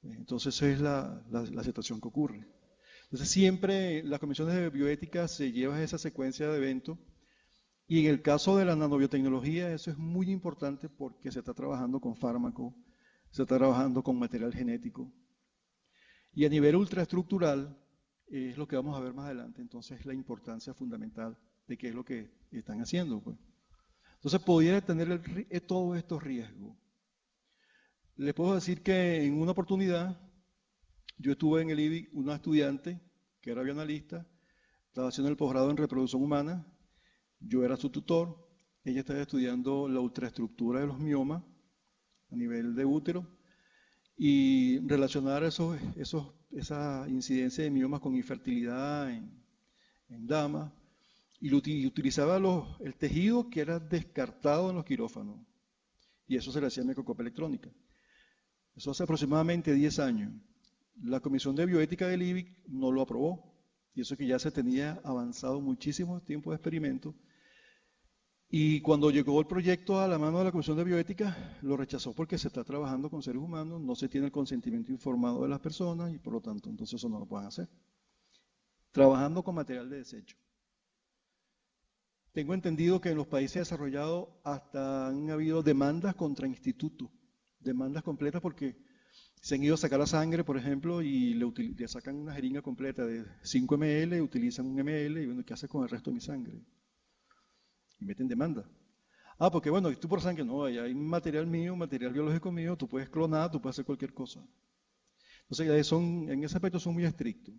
Entonces esa es la situación que ocurre. Entonces siempre las comisiones de bioética se llevan esa secuencia de eventos y en el caso de la nanobiotecnología eso es muy importante porque se está trabajando con fármacos, se está trabajando con material genético y a nivel ultraestructural es lo que vamos a ver más adelante, entonces la importancia fundamental de qué es lo que están haciendo, pues. Entonces pudiera tener todos estos riesgos. Les puedo decir que en una oportunidad yo estuve en el IBI, una estudiante que era bioanalista, estaba haciendo el posgrado en reproducción humana, yo era su tutor, ella estaba estudiando la ultraestructura de los miomas a nivel de útero y relacionar esa incidencia de miomas con infertilidad en damas y utilizaba el tejido que era descartado en los quirófanos y eso se le hacía microscopia electrónica. Eso hace aproximadamente 10 años. La Comisión de Bioética del IBIC no lo aprobó. Y eso que ya se tenía avanzado muchísimo tiempo de experimento. Y cuando llegó el proyecto a la mano de la Comisión de Bioética, lo rechazó porque se está trabajando con seres humanos, no se tiene el consentimiento informado de las personas y por lo tanto entonces eso no lo pueden hacer. Trabajando con material de desecho. Tengo entendido que en los países desarrollados hasta han habido demandas contra institutos, demandas completas porque se han ido a sacar la sangre, por ejemplo, y le sacan una jeringa completa de 5 ml, utilizan un ml y bueno, ¿qué hace con el resto de mi sangre? Y meten demanda. Ah, porque bueno, tú por sangre, no, hay material mío, material biológico mío, tú puedes clonar, tú puedes hacer cualquier cosa. Entonces, en ese aspecto son muy estrictos.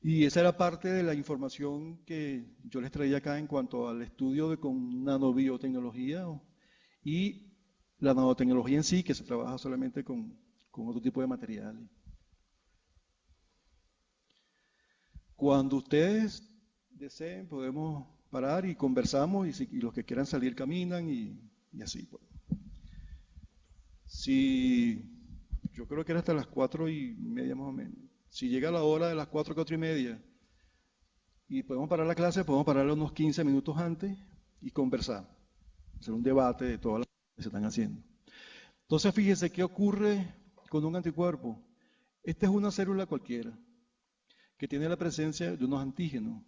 Y esa era parte de la información que yo les traía acá en cuanto al estudio con nanobiotecnología y la nanotecnología en sí, que se trabaja solamente con otro tipo de materiales. Cuando ustedes deseen, podemos parar y conversamos y los que quieran salir caminan y así. Pues. Si yo creo que era hasta las 4:30 más o menos. Si llega la hora de las 4:30 y podemos parar la clase, podemos pararla unos 15 minutos antes y conversar. Hacer un debate de todas las cosas que se están haciendo. Entonces, fíjense qué ocurre con un anticuerpo. Esta es una célula cualquiera que tiene la presencia de unos antígenos.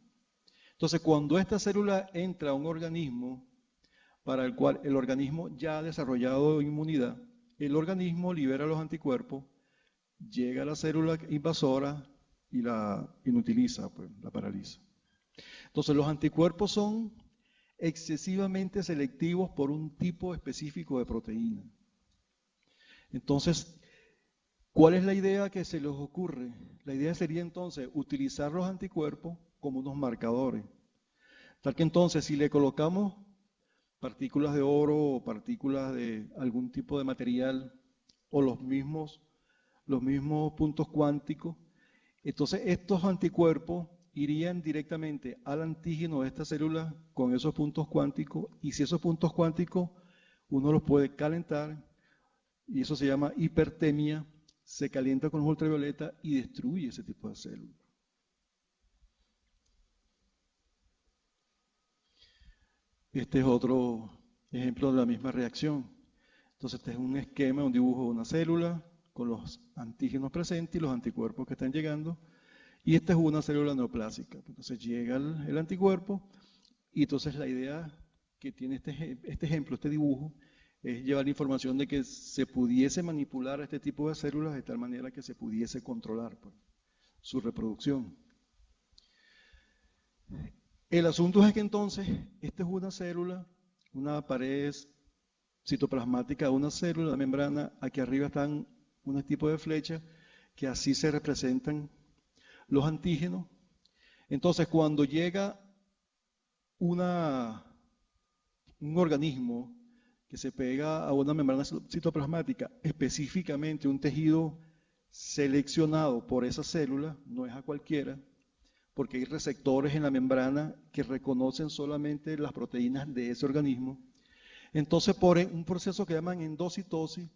Entonces, cuando esta célula entra a un organismo para el cual el organismo ya ha desarrollado inmunidad, el organismo libera los anticuerpos, llega a la célula invasora y la inutiliza, pues, la paraliza. Entonces, los anticuerpos son excesivamente selectivos por un tipo específico de proteína. Entonces, ¿cuál es la idea que se les ocurre? La idea sería entonces utilizar los anticuerpos como unos marcadores. Tal que entonces si le colocamos partículas de oro o partículas de algún tipo de material o los mismos puntos cuánticos, entonces estos anticuerpos irían directamente al antígeno de esta célula con esos puntos cuánticos y si esos puntos cuánticos uno los puede calentar y eso se llama hipertemia, se calienta con luz ultravioleta y destruye ese tipo de células. Este es otro ejemplo de la misma reacción. Entonces este es un esquema, un dibujo de una célula con los antígenos presentes y los anticuerpos que están llegando. Y esta es una célula neoplásica. Entonces llega el anticuerpo y entonces la idea que tiene este ejemplo, este dibujo, es llevar la información de que se pudiese manipular a este tipo de células de tal manera que se pudiese controlar pues, su reproducción. El asunto es que entonces, esta es una célula, una pared citoplasmática de una célula, la membrana, aquí arriba están un tipo de flechas que así se representan los antígenos. Entonces, cuando llega un organismo que se pega a una membrana citoplasmática, específicamente un tejido seleccionado por esa célula, no es a cualquiera, porque hay receptores en la membrana que reconocen solamente las proteínas de ese organismo. Entonces, por un proceso que llaman endocitosis,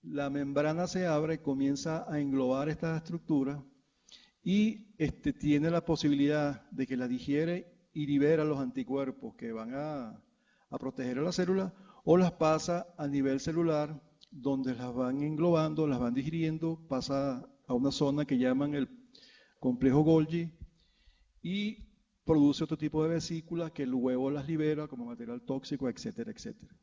la membrana se abre y comienza a englobar esta estructura y tiene la posibilidad de que la digiere y libera los anticuerpos que van a proteger a la célula o las pasa a nivel celular donde las van englobando, las van digiriendo, pasa a una zona que llaman el complejo Golgi y produce otro tipo de vesículas que luego las libera como material tóxico, etcétera, etcétera.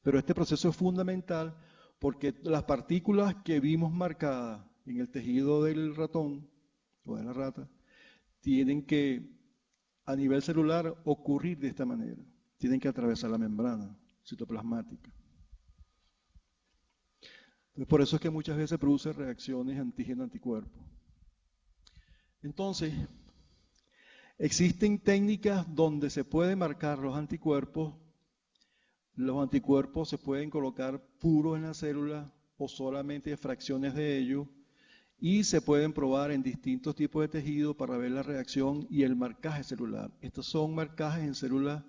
Pero este proceso es fundamental porque las partículas que vimos marcadas en el tejido del ratón o de la rata tienen que a nivel celular ocurrir de esta manera. Tienen que atravesar la membrana citoplasmática. Entonces, por eso es que muchas veces produce reacciones antígeno-anticuerpo. Entonces, existen técnicas donde se pueden marcar los anticuerpos. Los anticuerpos se pueden colocar puros en la célula o solamente fracciones de ellos y se pueden probar en distintos tipos de tejidos para ver la reacción y el marcaje celular. Estos son marcajes en células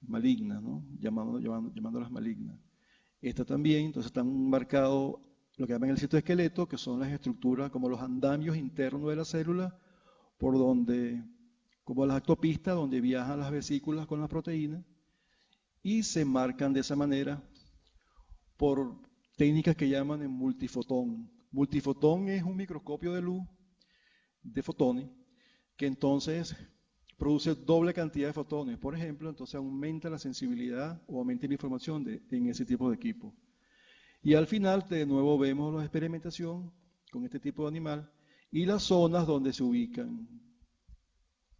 malignas, ¿no? llamándolas malignas. Esta también, entonces están marcados lo que llaman el citoesqueleto, que son las estructuras como los andamios internos de la célula, por donde, como las autopistas, donde viajan las vesículas con las proteínas, y se marcan de esa manera por técnicas que llaman en multifotón. Multifotón es un microscopio de luz, de fotones, que entonces produce doble cantidad de fotones. Por ejemplo, entonces aumenta la sensibilidad o aumenta la información en ese tipo de equipo. Y al final, de nuevo, vemos la experimentación con este tipo de animal y las zonas donde se ubican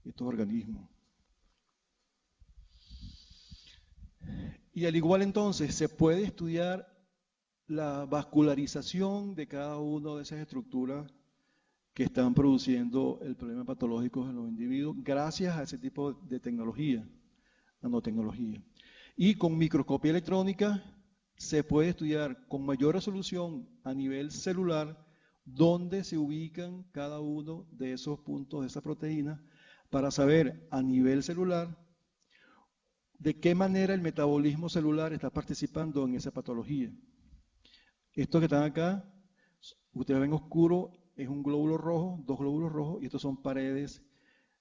estos organismos. Y al igual entonces, se puede estudiar la vascularización de cada una de esas estructuras que están produciendo el problema patológico en los individuos gracias a ese tipo de tecnología, nanotecnología. Y con microscopía electrónica se puede estudiar con mayor resolución a nivel celular dónde se ubican cada uno de esos puntos de esa proteína para saber a nivel celular de qué manera el metabolismo celular está participando en esa patología. Estos que están acá, ustedes ven oscuro, es un glóbulo rojo, dos glóbulos rojos, y estos son paredes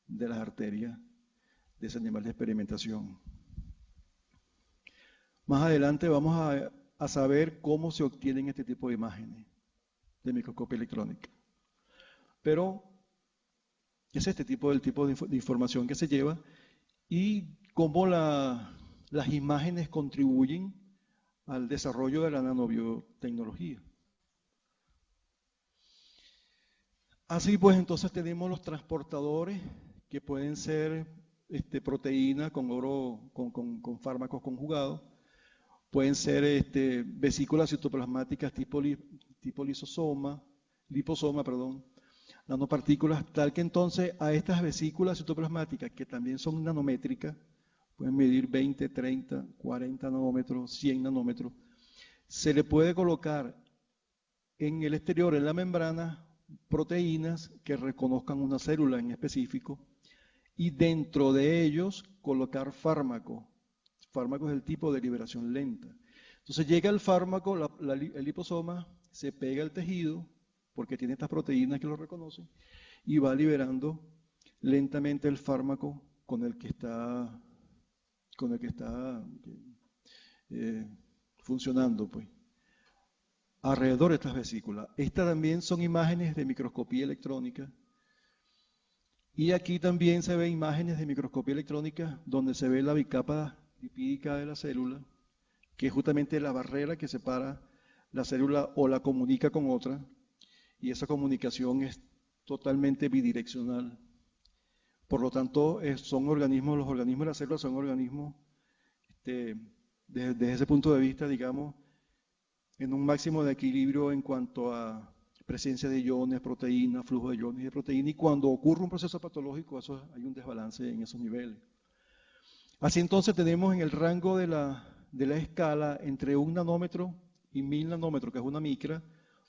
de las arterias de ese animal de experimentación. Más adelante vamos a saber cómo se obtienen este tipo de imágenes de microscopía electrónica. Pero es este tipo de información que se lleva y cómo las imágenes contribuyen al desarrollo de la nanobiotecnología. Así pues, entonces tenemos los transportadores que pueden ser proteínas con fármacos conjugados, pueden ser vesículas citoplasmáticas tipo liposoma, nanopartículas, tal que entonces a estas vesículas citoplasmáticas, que también son nanométricas, pueden medir 20, 30, 40 nanómetros, 100 nanómetros, se le puede colocar en el exterior, en la membrana, proteínas que reconozcan una célula en específico y dentro de ellos colocar fármacos. Fármacos del tipo de liberación lenta. Entonces llega el fármaco, el liposoma, se pega al tejido, porque tiene estas proteínas que lo reconocen, y va liberando lentamente el fármaco con el que está funcionando, pues, alrededor de estas vesículas. Estas también son imágenes de microscopía electrónica. Y aquí también se ven imágenes de microscopía electrónica donde se ve la bicapa lipídica de la célula, que es justamente la barrera que separa la célula o la comunica con otra, y esa comunicación es totalmente bidireccional. Por lo tanto, los organismos de la célula son organismos, desde ese punto de vista, digamos, en un máximo de equilibrio en cuanto a presencia de iones, proteínas, flujo de iones y de proteínas, y cuando ocurre un proceso patológico, hay un desbalance en esos niveles. Así entonces tenemos en el rango de la escala entre 1 nanómetro y 1000 nanómetros, que es una micra,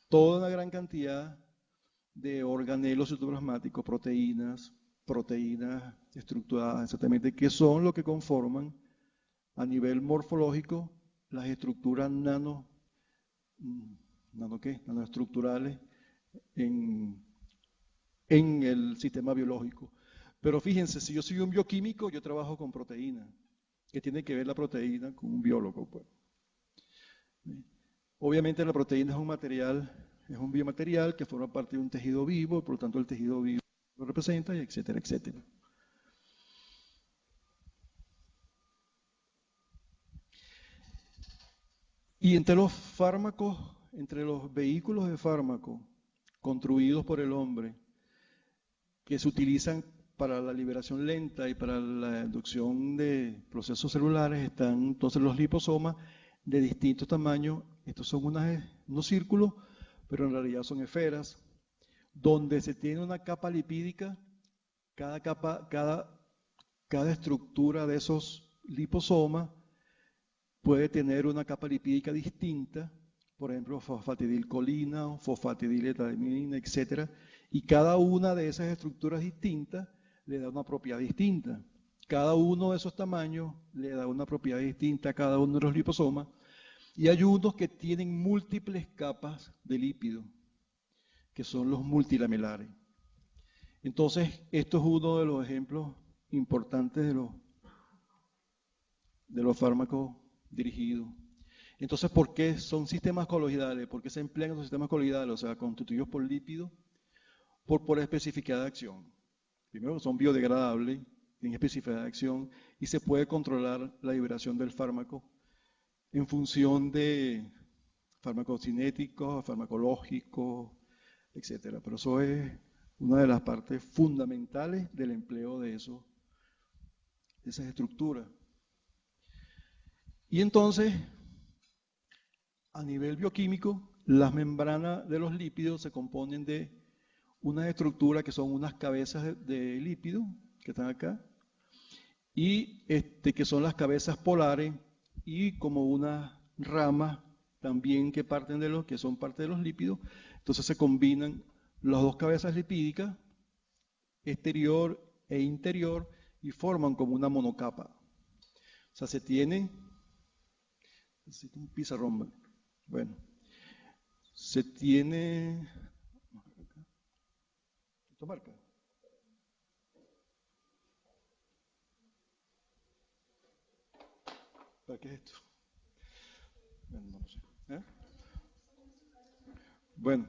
toda una gran cantidad de organelos citoplasmáticos, proteínas estructuradas exactamente, que son lo que conforman a nivel morfológico las estructuras nanoestructurales en el sistema biológico. Pero fíjense, si yo soy un bioquímico, yo trabajo con proteínas. ¿Qué tiene que ver la proteína con un biólogo? Pues, obviamente la proteína es un material, es un biomaterial que forma parte de un tejido vivo, por lo tanto el tejido vivo lo representa, y etcétera, etcétera. Y entre los fármacos, entre los vehículos de fármaco construidos por el hombre, que se utilizan para la liberación lenta y para la inducción de procesos celulares, están entonces los liposomas de distintos tamaños. Estos son unos círculos, pero en realidad son esferas, donde se tiene una capa lipídica. Cada estructura de esos liposomas puede tener una capa lipídica distinta, por ejemplo, fosfatidilcolina, fosfatidiletaimina, etc. Y cada una de esas estructuras distintas le da una propiedad distinta. Cada uno de esos tamaños le da una propiedad distinta a cada uno de los liposomas. Y hay unos que tienen múltiples capas de lípido, que son los multilamelares. Entonces, esto es uno de los ejemplos importantes de los fármacos dirigidos. Entonces, ¿por qué son sistemas coloidales? ¿Por qué se emplean esos sistemas coloidales? O sea, constituidos por lípidos, por especificidad de acción. Primero, son biodegradables, tienen especificidad de acción y se puede controlar la liberación del fármaco en función de farmacocinéticos, farmacológicos, etcétera. Pero eso es una de las partes fundamentales del empleo de esas estructuras. Y entonces, a nivel bioquímico, las membranas de los lípidos se componen de unas estructuras que son unas cabezas de lípido, que están acá, y que son las cabezas polares, y como unas ramas también que son parte de los lípidos. Entonces se combinan las dos cabezas lipídicas, exterior e interior, y forman como una monocapa. O sea, se tiene, necesito un pizarrón, bueno, se tiene, ¿esto marca? ¿Para qué es esto? Bueno, no lo sé. ¿Eh? Bueno,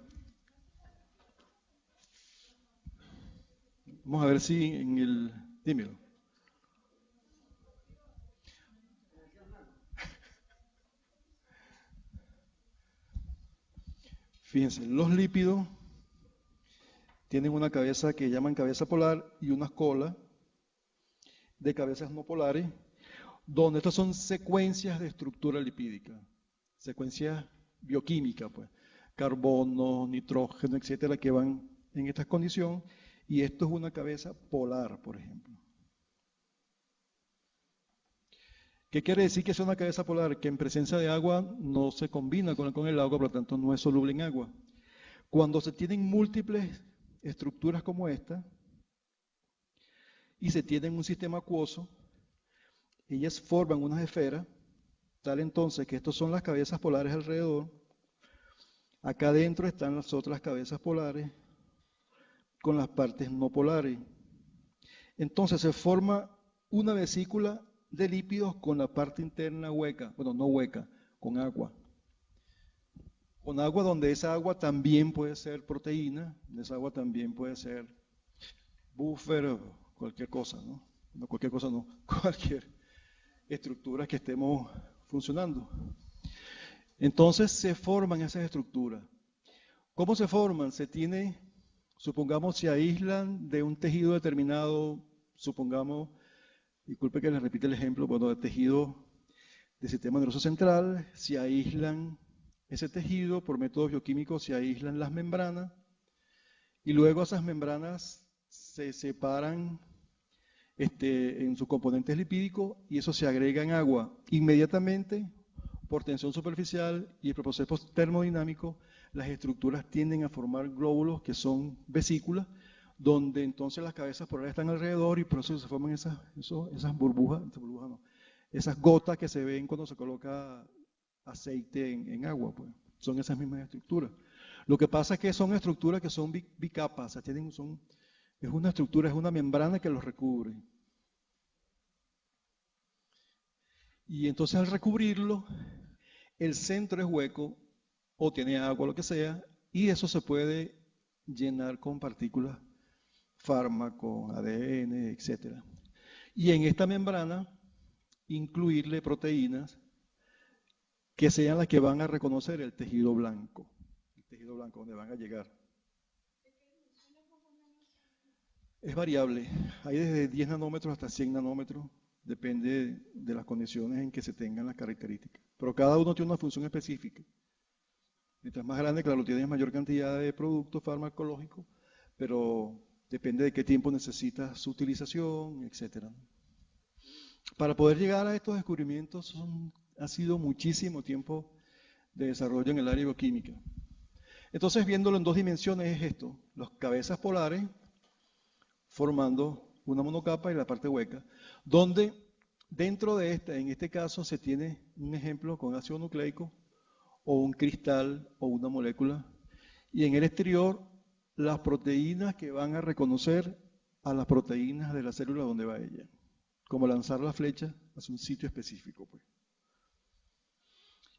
vamos a ver si en el... Dímelo. Fíjense, los lípidos tienen una cabeza que llaman cabeza polar y unas colas de cabezas no polares, donde estas son secuencias de estructura lipídica, secuencias bioquímicas, pues, carbono, nitrógeno, etcétera, que van en esta condición, y esto es una cabeza polar, por ejemplo. ¿Qué quiere decir que es una cabeza polar? Que en presencia de agua no se combina con el agua, por lo tanto no es soluble en agua. Cuando se tienen múltiples estructuras como esta, y se tienen un sistema acuoso, ellas forman unas esferas, tal entonces que estas son las cabezas polares alrededor. Acá adentro están las otras cabezas polares con las partes no polares. Entonces se forma una vesícula de lípidos con la parte interna hueca, bueno, no hueca, con agua. Con agua donde esa agua también puede ser proteína, esa agua también puede ser buffer, cualquier cosa, ¿no? No cualquier cosa, no, cualquier estructura que estemos funcionando. Entonces se forman esas estructuras. ¿Cómo se forman? Supongamos, se aíslan de un tejido determinado, supongamos, disculpe que les repite el ejemplo, bueno, de tejido del sistema nervioso central, se aíslan ese tejido por métodos bioquímicos, se aíslan las membranas, y luego esas membranas se separan en sus componentes lipídicos y eso se agrega en agua. Inmediatamente, por tensión superficial y el proceso termodinámico, las estructuras tienden a formar glóbulos que son vesículas, donde entonces las cabezas polares están alrededor y por eso se forman esas burbujas, esas gotas que se ven cuando se coloca aceite en agua, pues. Son esas mismas estructuras. Lo que pasa es que son estructuras que son bicapas, o sea, es una estructura, es una membrana que los recubre. Y entonces al recubrirlo, el centro es hueco o tiene agua, lo que sea, y eso se puede llenar con partículas, fármacos, ADN, etc. Y en esta membrana incluirle proteínas que sean las que van a reconocer el tejido blanco donde van a llegar. Es variable, hay desde 10 nanómetros hasta 100 nanómetros, depende de las condiciones en que se tengan las características. Pero cada uno tiene una función específica. Mientras más grande, claro, tienes mayor cantidad de productos farmacológicos, pero depende de qué tiempo necesita su utilización, etc. Para poder llegar a estos descubrimientos ha sido muchísimo tiempo de desarrollo en el área bioquímica. Entonces, viéndolo en dos dimensiones es esto, las cabezas polares formando una monocapa y la parte hueca, donde dentro de en este caso se tiene un ejemplo con ácido nucleico, o un cristal, o una molécula. Y en el exterior, las proteínas que van a reconocer a las proteínas de la célula donde va ella. Como lanzar la flecha hacia un sitio específico, pues.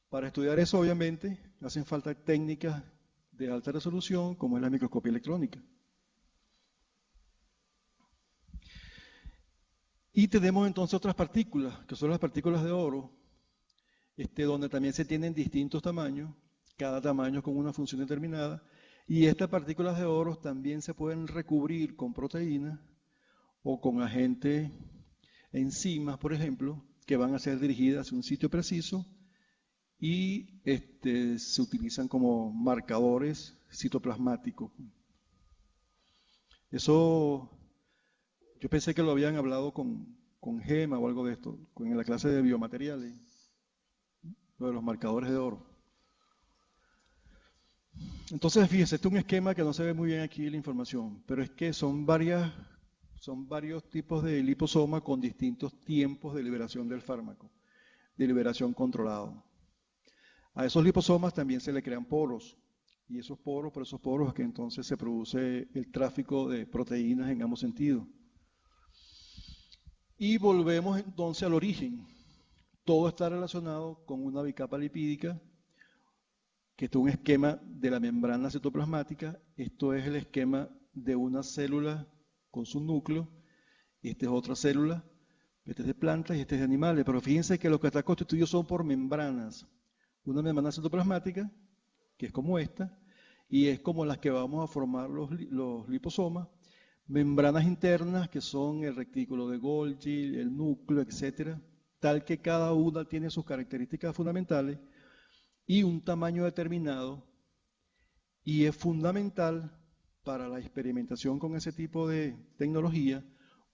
Para estudiar eso, obviamente, hacen falta técnicas de alta resolución, como es la microscopía electrónica. Y tenemos entonces otras partículas, que son las partículas de oro, donde también se tienen distintos tamaños, cada tamaño con una función determinada, y estas partículas de oro también se pueden recubrir con proteínas o con agentes, enzimas, por ejemplo, que van a ser dirigidas hacia un sitio preciso y se utilizan como marcadores citoplasmáticos. Eso, yo pensé que lo habían hablado con Gema o algo de esto, en la clase de biomateriales, lo de los marcadores de oro. Entonces, fíjense, este es un esquema que no se ve muy bien aquí la información, pero es que son varios tipos de liposoma con distintos tiempos de liberación del fármaco, de liberación controlado. A esos liposomas también se le crean poros, y esos poros, por esos poros es que entonces se produce el tráfico de proteínas en ambos sentidos. Y volvemos entonces al origen. Todo está relacionado con una bicapa lipídica, que es un esquema de la membrana citoplasmática. Esto es el esquema de una célula con su núcleo. Esta es otra célula. Este es de plantas y este es de animales. Pero fíjense que lo que está constituido son por membranas. Una membrana citoplasmática, que es como esta, y es como las que vamos a formar los liposomas. Membranas internas, que son el retículo de Golgi, el núcleo, etcétera, tal que cada una tiene sus características fundamentales y un tamaño determinado, y es fundamental para la experimentación con ese tipo de tecnología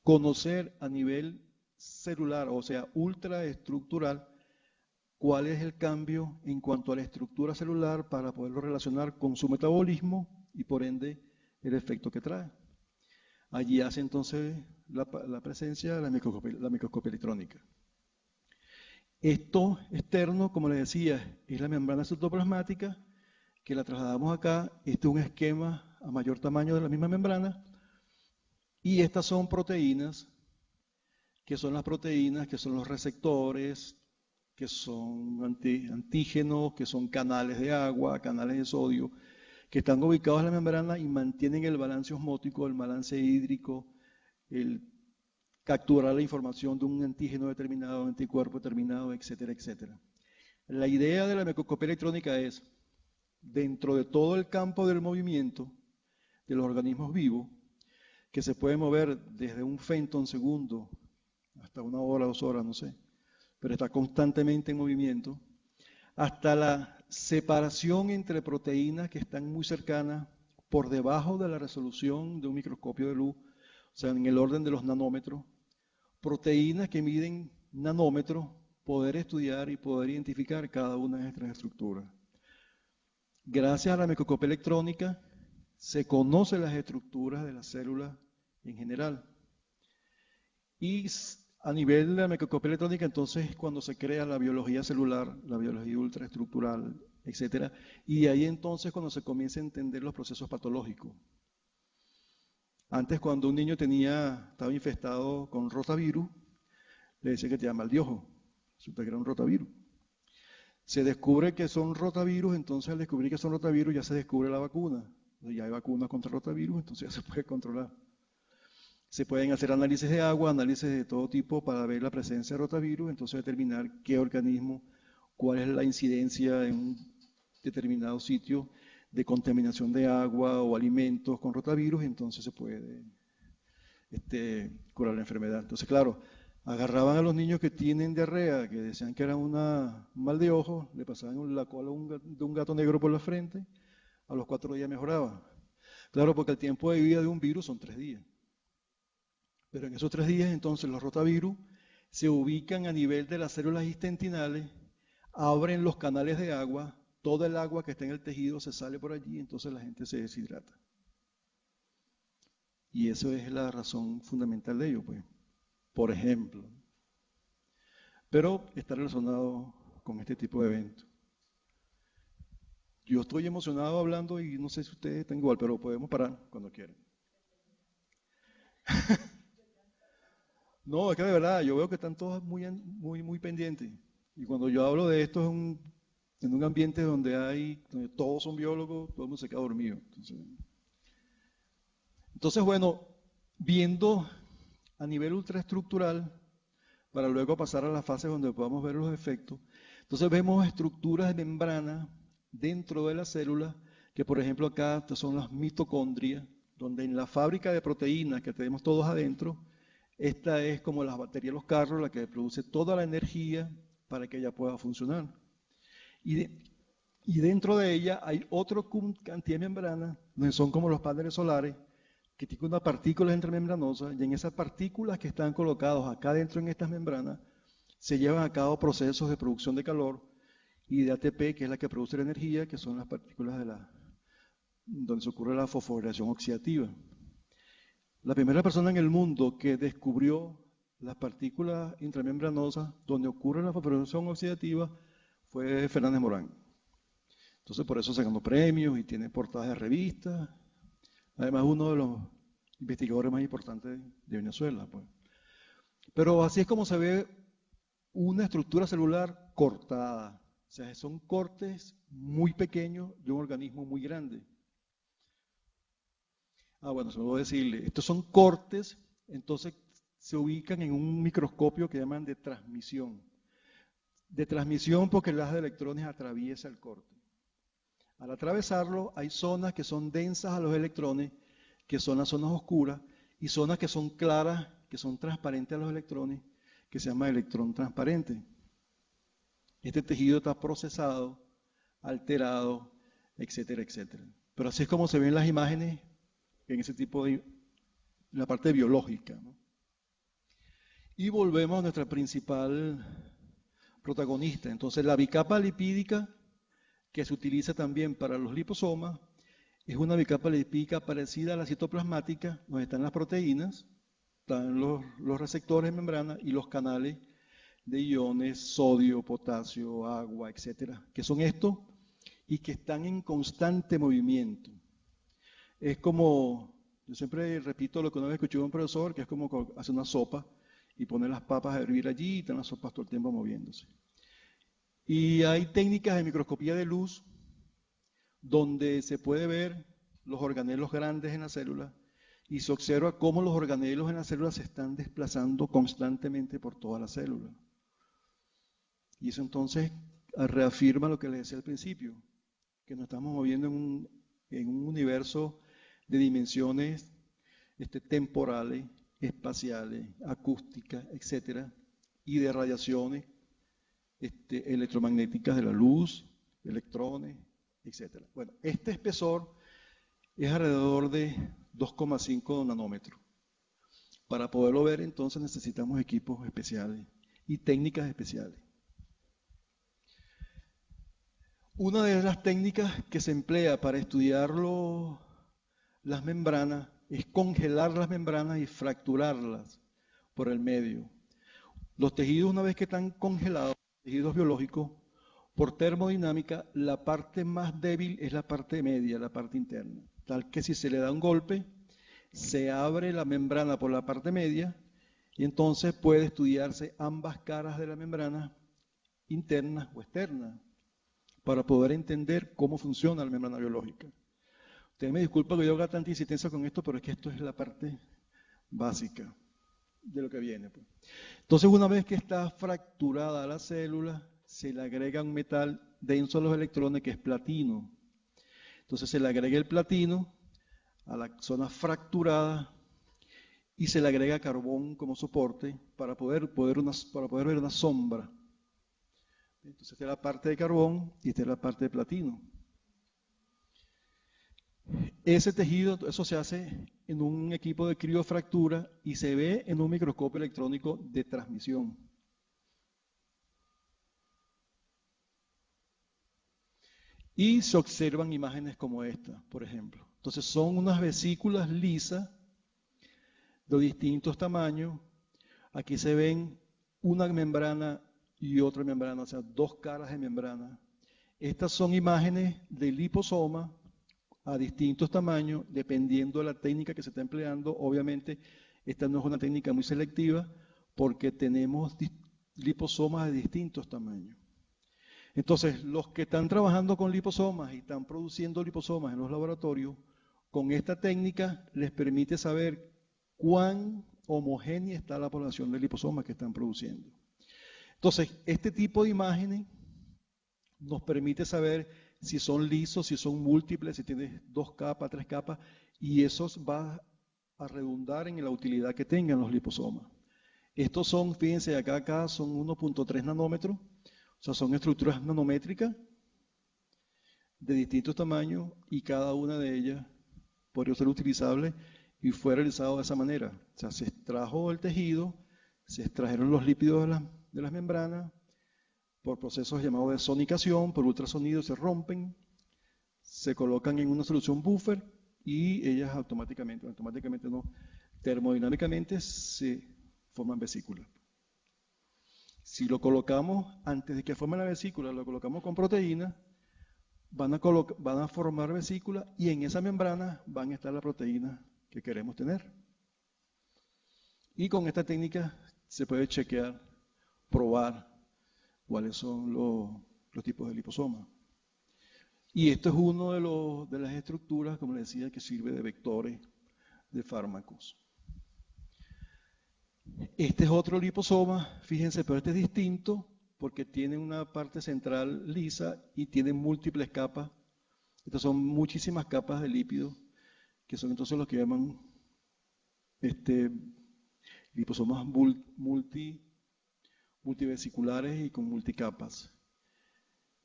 conocer a nivel celular, o sea, ultraestructural, cuál es el cambio en cuanto a la estructura celular para poderlo relacionar con su metabolismo y por ende el efecto que trae. Allí hace entonces la presencia de la microscopía electrónica. Esto externo, como les decía, es la membrana citoplasmática, que la trasladamos acá. Este es un esquema a mayor tamaño de la misma membrana. Y estas son proteínas, que son las proteínas, que son los receptores, que son antígenos, que son canales de agua, canales de sodio, que están ubicados en la membrana y mantienen el balance osmótico, el balance hídrico, el capturar la información de un antígeno determinado, un anticuerpo determinado, etcétera, etcétera. La idea de la microscopía electrónica es, dentro de todo el campo del movimiento de los organismos vivos, que se puede mover desde un femto segundo hasta 1 hora, 2 horas, no sé, pero está constantemente en movimiento, hasta la separación entre proteínas que están muy cercanas por debajo de la resolución de un microscopio de luz, o sea, en el orden de los nanómetros, proteínas que miden nanómetros, poder estudiar y poder identificar cada una de estas estructuras. Gracias a la microscopía electrónica se conocen las estructuras de las células en general. Y a nivel de la microscopía electrónica, entonces, cuando se crea la biología celular, la biología ultraestructural, etcétera, y de ahí entonces cuando se comienza a entender los procesos patológicos. Antes, cuando un niño estaba infestado con rotavirus, le decía que tenía mal de ojo, resulta que era un rotavirus. Se descubre que son rotavirus, entonces al descubrir que son rotavirus ya se descubre la vacuna. Ya hay vacunas contra rotavirus, entonces ya se puede controlar. Se pueden hacer análisis de agua, análisis de todo tipo para ver la presencia de rotavirus, entonces determinar qué organismo, cuál es la incidencia en un determinado sitio de contaminación de agua o alimentos con rotavirus, entonces se puede curar la enfermedad. Entonces, claro, agarraban a los niños que tienen diarrea, que decían que era un mal de ojo, le pasaban la cola de un gato negro por la frente, a los 4 días mejoraba. Claro, porque el tiempo de vida de un virus son 3 días. Pero en esos 3 días, entonces, los rotavirus se ubican a nivel de las células intestinales, abren los canales de agua, toda el agua que está en el tejido se sale por allí, entonces la gente se deshidrata. Y eso es la razón fundamental de ello, pues. Por ejemplo. Pero está relacionado con este tipo de eventos. Yo estoy emocionado hablando y no sé si ustedes están igual, pero podemos parar cuando quieran. No, es que de verdad, yo veo que están todos muy pendientes. Y cuando yo hablo de esto en un ambiente donde todos son biólogos, todo el mundo se queda dormido. Entonces, bueno, viendo a nivel ultraestructural, para luego pasar a las fases donde podamos ver los efectos, entonces vemos estructuras de membrana dentro de la célula, que por ejemplo acá son las mitocondrias, donde en la fábrica de proteínas que tenemos todos adentro, esta es como las baterías de los carros, la que produce toda la energía para que ella pueda funcionar. Y dentro de ella hay otro cantidad de membranas, donde son como los paneles solares, que tienen unas partículas intermembranosas, y en esas partículas que están colocadas acá dentro en estas membranas, se llevan a cabo procesos de producción de calor y de ATP, que es la que produce la energía, que son las partículas donde se ocurre la fosforilación oxidativa. La primera persona en el mundo que descubrió las partículas intramembranosas donde ocurre la fosforilación oxidativa fue Fernández Morán. Entonces por eso se ganó premios y tiene portadas de revistas. Además uno de los investigadores más importantes de Venezuela, pues. Pero así es como se ve una estructura celular cortada. O sea, son cortes muy pequeños de un organismo muy grande. Bueno, se me voy a decirle, estos son cortes, entonces se ubican en un microscopio que llaman de transmisión. De transmisión porque el haz de electrones atraviesa el corte. Al atravesarlo hay zonas que son densas a los electrones, que son las zonas oscuras, y zonas que son claras, que son transparentes a los electrones, que se llama electrón transparente. Este tejido está procesado, alterado, etcétera, etcétera. Pero así es como se ven las imágenes en ese tipo en la parte biológica, ¿no? Y volvemos a nuestra principal protagonista. Entonces, la bicapa lipídica, que se utiliza también para los liposomas, es una bicapa lipídica parecida a la citoplasmática, donde están las proteínas, están los receptores de membrana y los canales de iones, sodio, potasio, agua, etcétera, que son estos y que están en constante movimiento. Es como, yo siempre repito lo que una vez escuché de un profesor, que es como hacer una sopa y poner las papas a hervir allí y están las sopas todo el tiempo moviéndose. Y hay técnicas de microscopía de luz donde se puede ver los organelos grandes en la célula y se observa cómo los organelos en la célula se están desplazando constantemente por toda la célula. Y eso entonces reafirma lo que les decía al principio, que nos estamos moviendo en un universo de dimensiones temporales, espaciales, acústicas, etcétera, y de radiaciones electromagnéticas de la luz, electrones, etcétera. Bueno, este espesor es alrededor de 2,5 nanómetros. Para poderlo ver, entonces necesitamos equipos especiales y técnicas especiales. Una de las técnicas que se emplea para estudiar las membranas es congelar las membranas y fracturarlas por el medio. Los tejidos, una vez que están congelados, tejidos biológicos, por termodinámica, la parte más débil es la parte media, la parte interna. Tal que si se le da un golpe, se abre la membrana por la parte media y entonces puede estudiarse ambas caras de la membrana, internas o externas, para poder entender cómo funciona la membrana biológica. Ustedes me disculpan que yo haga tanta insistencia con esto, pero es que esto es la parte básica de lo que viene, pues. Entonces, una vez que está fracturada la célula, se le agrega un metal denso a los electrones que es platino. Entonces se le agrega el platino a la zona fracturada y se le agrega carbón como soporte para poder ver una sombra. Entonces esta es la parte de carbón y esta es la parte de platino. Ese tejido, eso se hace en un equipo de criofractura y se ve en un microscopio electrónico de transmisión. Y se observan imágenes como esta, por ejemplo. Entonces son unas vesículas lisas de distintos tamaños. Aquí se ven una membrana y otra membrana, o sea, dos caras de membrana. Estas son imágenes del liposoma a distintos tamaños, dependiendo de la técnica que se está empleando. Obviamente, esta no es una técnica muy selectiva porque tenemos liposomas de distintos tamaños. Entonces, los que están trabajando con liposomas y están produciendo liposomas en los laboratorios, con esta técnica les permite saber cuán homogénea está la población de liposomas que están produciendo. Entonces, este tipo de imágenes nos permite saber si son lisos, si son múltiples, si tienes 2 capas, 3 capas, y eso va a redundar en la utilidad que tengan los liposomas. Estos son, fíjense, acá son 1.3 nanómetros, o sea, son estructuras nanométricas de distintos tamaños y cada una de ellas podría ser utilizable y fue realizado de esa manera. O sea, se extrajo el tejido, se extrajeron los lípidos de las membranas, por procesos llamados de sonicación, por ultrasonido se rompen, se colocan en una solución buffer y ellas automáticamente no, termodinámicamente se forman vesículas. Si lo colocamos antes de que forme la vesícula, lo colocamos con proteína, van a formar vesícula y en esa membrana van a estar las proteínas que queremos tener. Y con esta técnica se puede chequear, probar cuáles son los tipos de liposoma. Y esto es uno de las estructuras, como les decía, que sirve de vectores de fármacos. Este es otro liposoma, fíjense, pero este es distinto porque tiene una parte central lisa y tiene múltiples capas. Estas son muchísimas capas de lípidos, que son entonces los que llaman liposomas multivesiculares y con multicapas.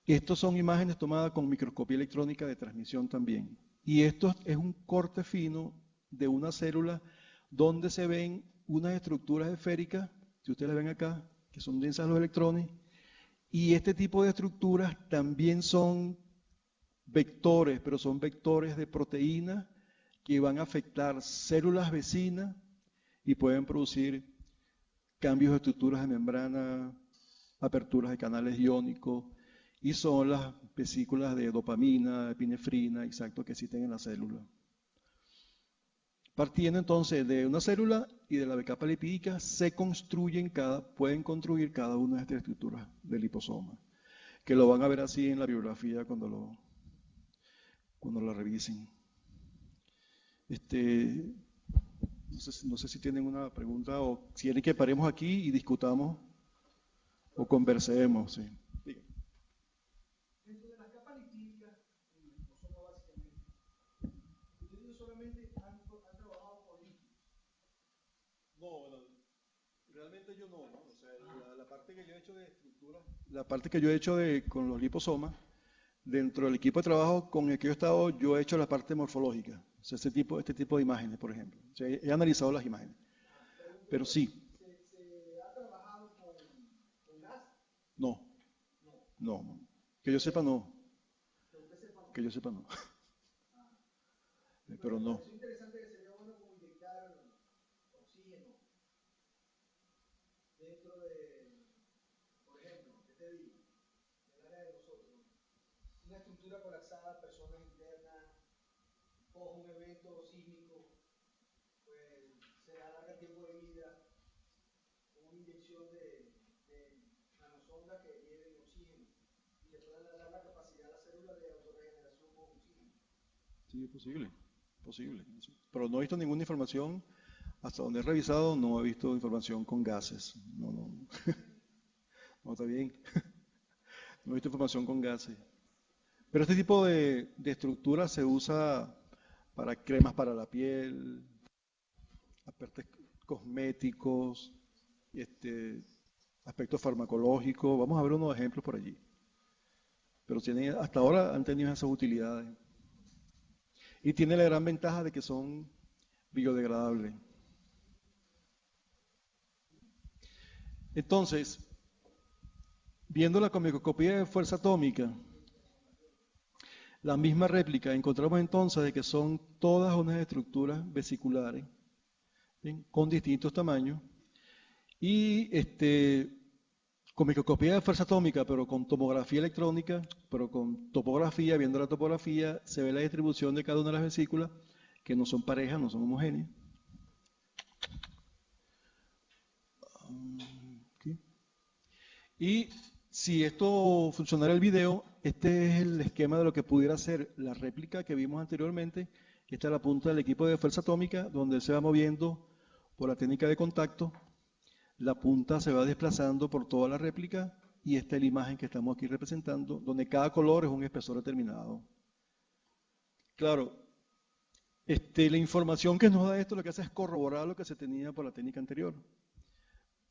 Estos son imágenes tomadas con microscopía electrónica de transmisión también. Y esto es un corte fino de una célula donde se ven unas estructuras esféricas, si ustedes la ven acá, que son densas los electrones, y este tipo de estructuras también son vectores, pero son vectores de proteínas que van a afectar células vecinas y pueden producir cambios de estructuras de membrana, aperturas de canales iónicos, y son las vesículas de dopamina, epinefrina, exacto, que existen en la célula. Partiendo entonces de una célula y de la capa lipídica, pueden construir cada una de estas estructuras del liposoma, que lo van a ver así en la bibliografía cuando lo revisen. No sé si tienen una pregunta o si quieren que paremos aquí y discutamos o conversemos. Sí. Dentro de las capas lipídicas, en el liposoma básicamente, ustedes solamente han trabajado con lípidos. No, bueno, realmente yo no. O sea, la parte que yo he hecho de estructura, la parte que yo he hecho con los liposomas, dentro del equipo de trabajo con el que yo he estado, yo he hecho la parte morfológica. O sea, este tipo de imágenes, por ejemplo. O sea, he analizado las imágenes. Pero sí. ¿Se ha trabajado con gas? No. Que yo sepa, no. Que yo sepa, no. Pero no. Es interesante que sería bueno como inyectar oxígeno dentro de, por ejemplo, ¿qué te digo? En el área de nosotros, una estructura colapsada, personas internas, o un evento sísmico, pues se alarga el tiempo de vida con una inyección de nanosondas que lleven oxígeno y le puedan dar la capacidad a la célula de autorregeneración con oxígeno. Sí, es posible. Pero no he visto ninguna información, hasta donde he revisado, no he visto información con gases. No. No, está bien. No he visto información con gases. Pero este tipo de estructura se usa para cremas para la piel, aspectos cosméticos, aspectos farmacológicos. Vamos a ver unos ejemplos por allí. Pero hasta ahora han tenido esas utilidades. Y tiene la gran ventaja de que son biodegradables. Entonces, viendo la microscopía de fuerza atómica, la misma réplica, encontramos entonces de que son todas unas estructuras vesiculares, ¿bien?, con distintos tamaños y con microscopía de fuerza atómica, pero con tomografía electrónica, pero con topografía, viendo la topografía, se ve la distribución de cada una de las vesículas, que no son parejas, no son homogéneas. Aquí. Y si esto funcionara el video, este es el esquema de lo que pudiera ser la réplica que vimos anteriormente. Esta es la punta del equipo de fuerza atómica, donde se va moviendo por la técnica de contacto. La punta se va desplazando por toda la réplica y esta es la imagen que estamos aquí representando, donde cada color es un espesor determinado. Claro, la información que nos da esto lo que hace es corroborar lo que se tenía por la técnica anterior.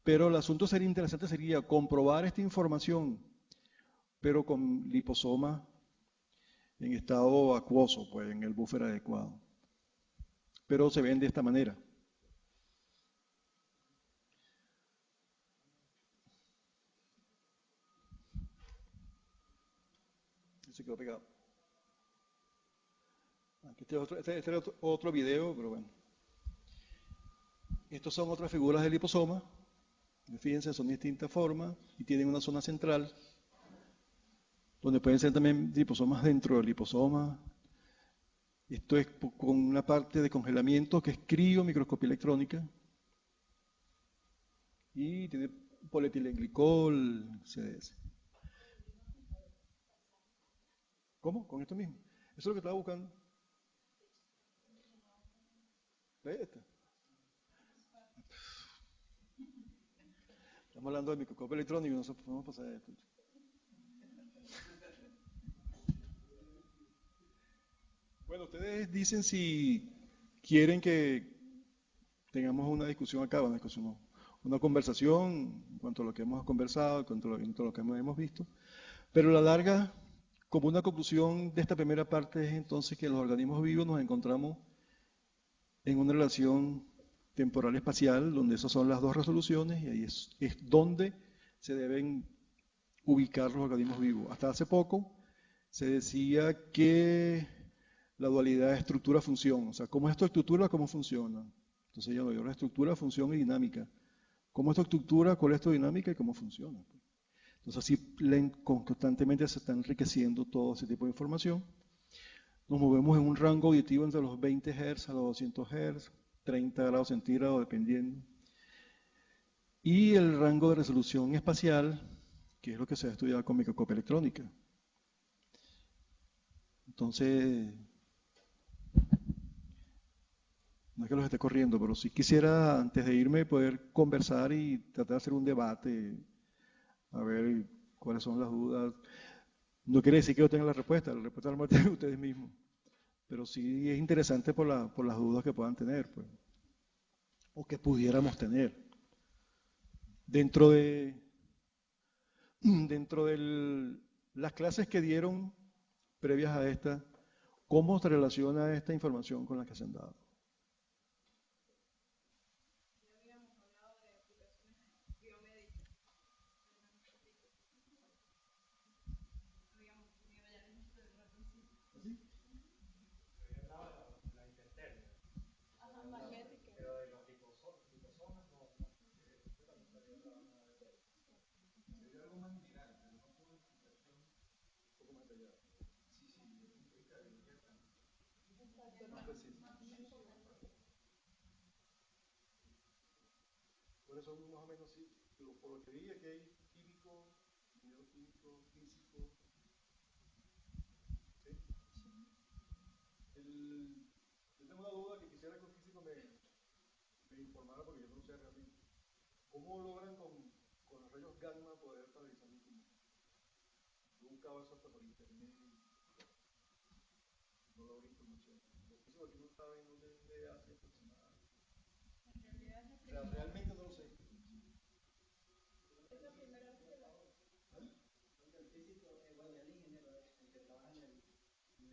Pero el asunto sería interesante, sería comprobar esta información, pero con liposoma en estado acuoso, pues en el buffer adecuado. Pero se ven de esta manera. Se quedó pegado. Aquí este es otro video, pero bueno. Estos son otras figuras del liposoma. Fíjense, son distintas formas y tienen una zona central, donde pueden ser también liposomas dentro del liposoma. Esto es con una parte de congelamiento que es criomicroscopía electrónica. Y tiene polietilenglicol, CDS. ¿Cómo? Con esto mismo. Eso es lo que estaba buscando. ¿Ve esta? Estamos hablando de microscopio electrónico y no podemos pasar a esto. Bueno, ustedes dicen si quieren que tengamos una discusión acá, una conversación en cuanto a lo que hemos conversado, en cuanto a lo que hemos visto. Pero a la larga, como una conclusión de esta primera parte es entonces que los organismos vivos nos encontramos en una relación temporal espacial, donde esas son las dos resoluciones, y ahí es donde se deben ubicar los organismos vivos. Hasta hace poco se decía que la dualidad es estructura-función, o sea, cómo es tu estructura, cómo funciona. Entonces yo la estructura, función y dinámica. ¿Cómo es tu estructura, cuál es tu dinámica y cómo funciona? Entonces así constantemente se está enriqueciendo todo ese tipo de información. Nos movemos en un rango auditivo entre los 20 Hz a los 200 Hz, 30 grados centígrados dependiendo. Y el rango de resolución espacial, que es lo que se ha estudiado con microscopia electrónica. Entonces, no es que los esté corriendo, pero sí quisiera, antes de irme, poder conversar y tratar de hacer un debate, a ver cuáles son las dudas. No quiere decir que yo tenga la respuesta la la tienen ustedes mismos. Pero sí es interesante por las dudas que puedan tener, pues, o que pudiéramos tener. Dentro de las clases que dieron previas a esta, ¿cómo se relaciona esta información con la que se han dado? ¿Cuáles son más o menos, sí, por lo que vi, aquí hay químico, ingeniero químico, físico? ¿Sí? Yo tengo una duda que quisiera que un físico me informara porque yo no sé realmente. ¿Cómo logran con los rayos gamma poder paralizar un tumor? Yo buscaba eso hasta por internet, no logro información. Los físicos aquí no saben dónde se hace aproximadamente. O sea, realmente no lo sé. Es la primera vez que la hago. Porque el físico, bueno, el ingeniero, el que trabaja en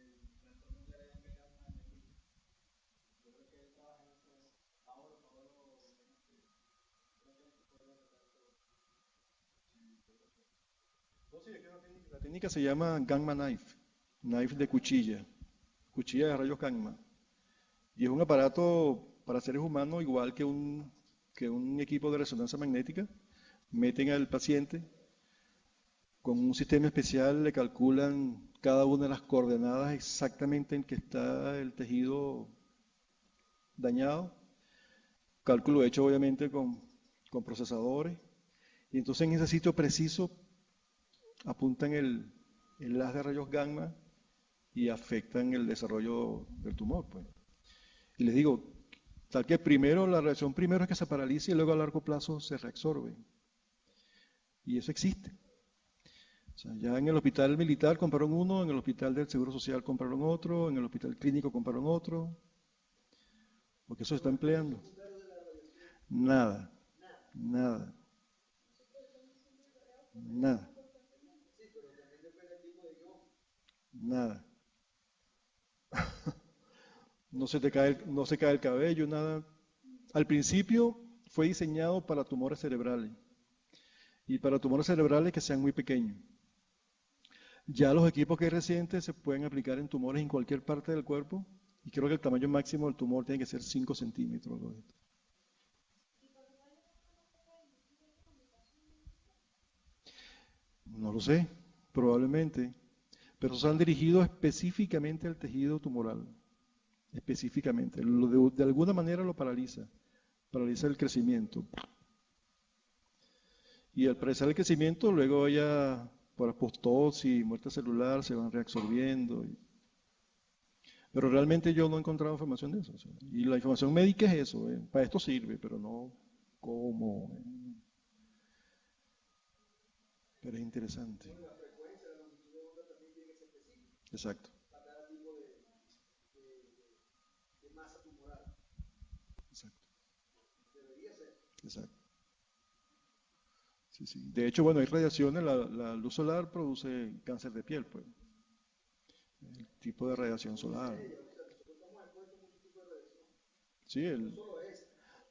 el transformador de gamma en el físico. Yo creo que él trabaja en eso ahora, creo que es poder hacer todo. No, sí, es que la técnica se llama gamma knife, knife de cuchilla, cuchilla de rayos gamma. Y es un aparato para seres humanos igual que un equipo de resonancia magnética. Meten al paciente con un sistema especial le calculan cada una de las coordenadas exactamente en que está el tejido dañado. Cálculo hecho obviamente con procesadores. Y entonces en ese sitio preciso apuntan el haz de rayos gamma y afectan el desarrollo del tumor, pues. Y les digo, tal que primero, la reacción primero es que se paralice y luego a largo plazo se reabsorbe. Y eso existe. O sea, ya en el hospital militar compraron uno, en el hospital del Seguro Social compraron otro, en el hospital clínico compraron otro, porque eso se está empleando. Nada, nada, nada, nada. No no se cae el cabello, nada. Al principio fue diseñado para tumores cerebrales y para tumores cerebrales que sean muy pequeños. Ya los equipos que hay recientes se pueden aplicar en tumores en cualquier parte del cuerpo y creo que el tamaño máximo del tumor tiene que ser 5 centímetros. Algo de esto. No lo sé, probablemente, pero se han dirigido específicamente al tejido tumoral, específicamente. De alguna manera lo paraliza el crecimiento. Y al paralizar el crecimiento, luego ya por apoptosis, muerte celular, se van reabsorbiendo. Pero realmente yo no he encontrado información de eso. O sea, y la información médica es eso, para esto sirve, pero no cómo. Pero es interesante. Exacto. Exacto. Exacto. Sí, sí. De hecho, bueno, hay radiaciones, la luz solar produce cáncer de piel, pues. El tipo de radiación solar. Sí,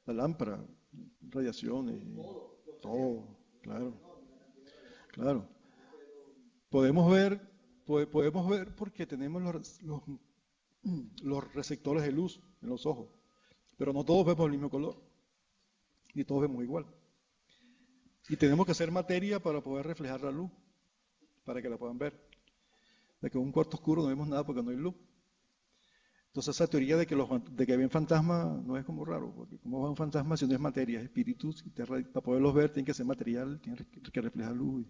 la lámpara, radiaciones, todo, claro, claro. Podemos ver, podemos ver porque tenemos los receptores de luz en los ojos, pero no todos vemos el mismo color, ni todos vemos igual. Y tenemos que hacer materia para poder reflejar la luz, para que la puedan ver. De que en un cuarto oscuro no vemos nada porque no hay luz. Entonces esa teoría de que ven fantasmas no es como raro, porque ¿cómo va un fantasma si no es materia, es espíritus? Para poderlos ver tienen que ser material, tienen que reflejar luz.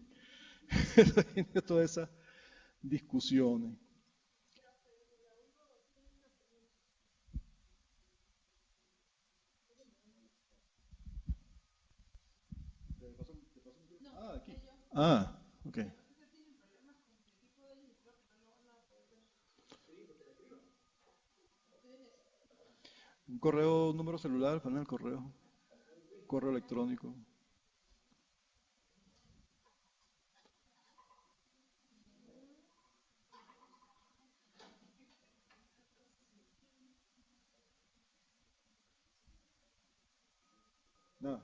Tiene todas esas discusiones. Ah, aquí. Ah, ok. Un correo, un número celular, ponen el correo electrónico. Nada.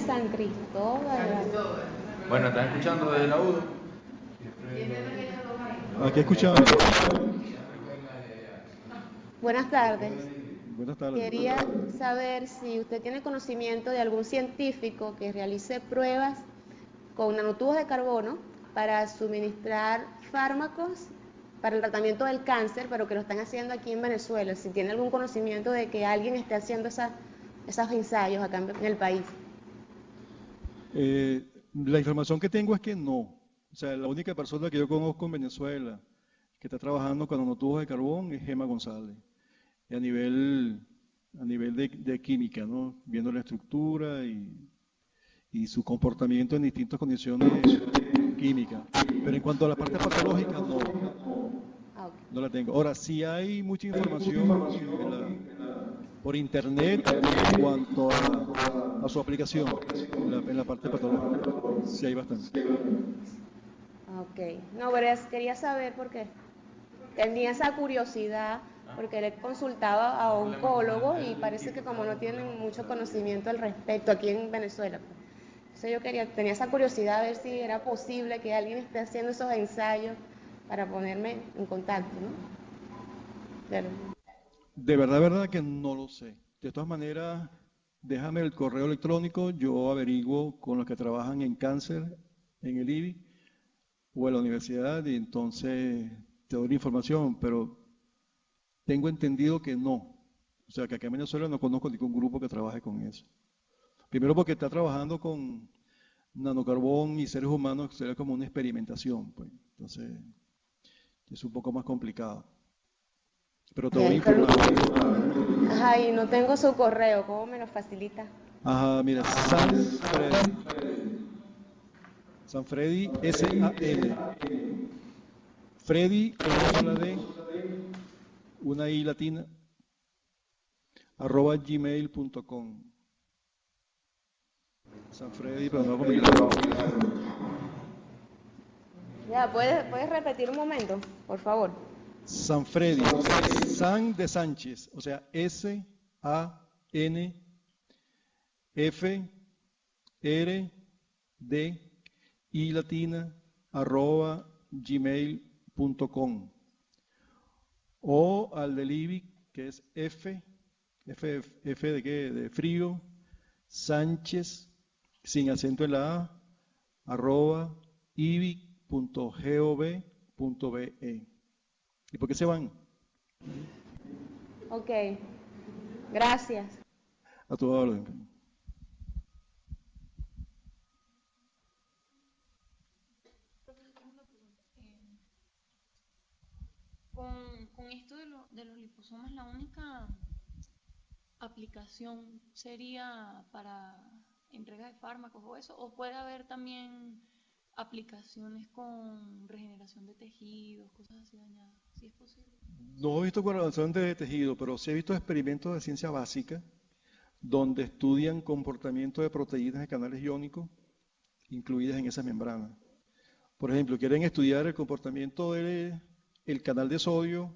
San Cristóbal. Bueno, ¿estás escuchando desde la UDO? Aquí escuchamos. Buenas tardes. Buenas tardes. Quería saber si usted tiene conocimiento de algún científico que realice pruebas con nanotubos de carbono para suministrar fármacos para el tratamiento del cáncer, pero que lo están haciendo aquí en Venezuela. Si tiene algún conocimiento de que alguien esté haciendo esos ensayos acá en el país. La información que tengo es que no. O sea, la única persona que yo conozco en Venezuela que está trabajando con nanotubos de carbón es Gemma González. Y a nivel de química, ¿no? Viendo la estructura y su comportamiento en distintas condiciones químicas. Pero en cuanto a la parte patológica, no. No la tengo. Ahora, sí hay mucha información por internet en cuanto a su aplicación en la parte patológica. Sí hay bastante. Ok. No, pero quería saber por qué. Tenía esa curiosidad porque le consultaba a oncólogos y parece que como no tienen mucho conocimiento al respecto aquí en Venezuela. Entonces yo tenía esa curiosidad a ver si era posible que alguien esté haciendo esos ensayos para ponerme en contacto, ¿no? Pero... De verdad que no lo sé. De todas maneras, déjame el correo electrónico, yo averiguo con los que trabajan en cáncer en el IBI o en la universidad y entonces te doy la información, pero tengo entendido que no. O sea, que acá en Venezuela no conozco ningún grupo que trabaje con eso. Primero porque está trabajando con nanocarbón y seres humanos, que sería como una experimentación, pues. Entonces, es un poco más complicado. Pero te voy a Bien, pero, informar. ajá, y no tengo su correo, ¿cómo me lo facilita? Ajá, mira, Sanfredi, S-A-N. Freddy, con una sola D, una I latina, @gmail.com. Sanfredi, pero no con mi. Ya, ¿puedes repetir un momento, por favor? Sanfredi, San de Sánchez, o sea, S-A-N-F-R-D, I latina, @gmail.com. O al del IBI, que es F de qué, de frío, Sánchez, sin acento en la A, @ibi.gov.be. ¿Y por qué se van? Ok, gracias. A tu orden. Con esto de los liposomas, la única aplicación sería para entrega de fármacos o eso, o puede haber también aplicaciones con regeneración de tejidos, cosas así dañadas, si es posible. No he visto coagulación de tejido, pero sí he visto experimentos de ciencia básica donde estudian comportamiento de proteínas de canales iónicos incluidas en esas membranas. Por ejemplo, quieren estudiar el comportamiento del canal de sodio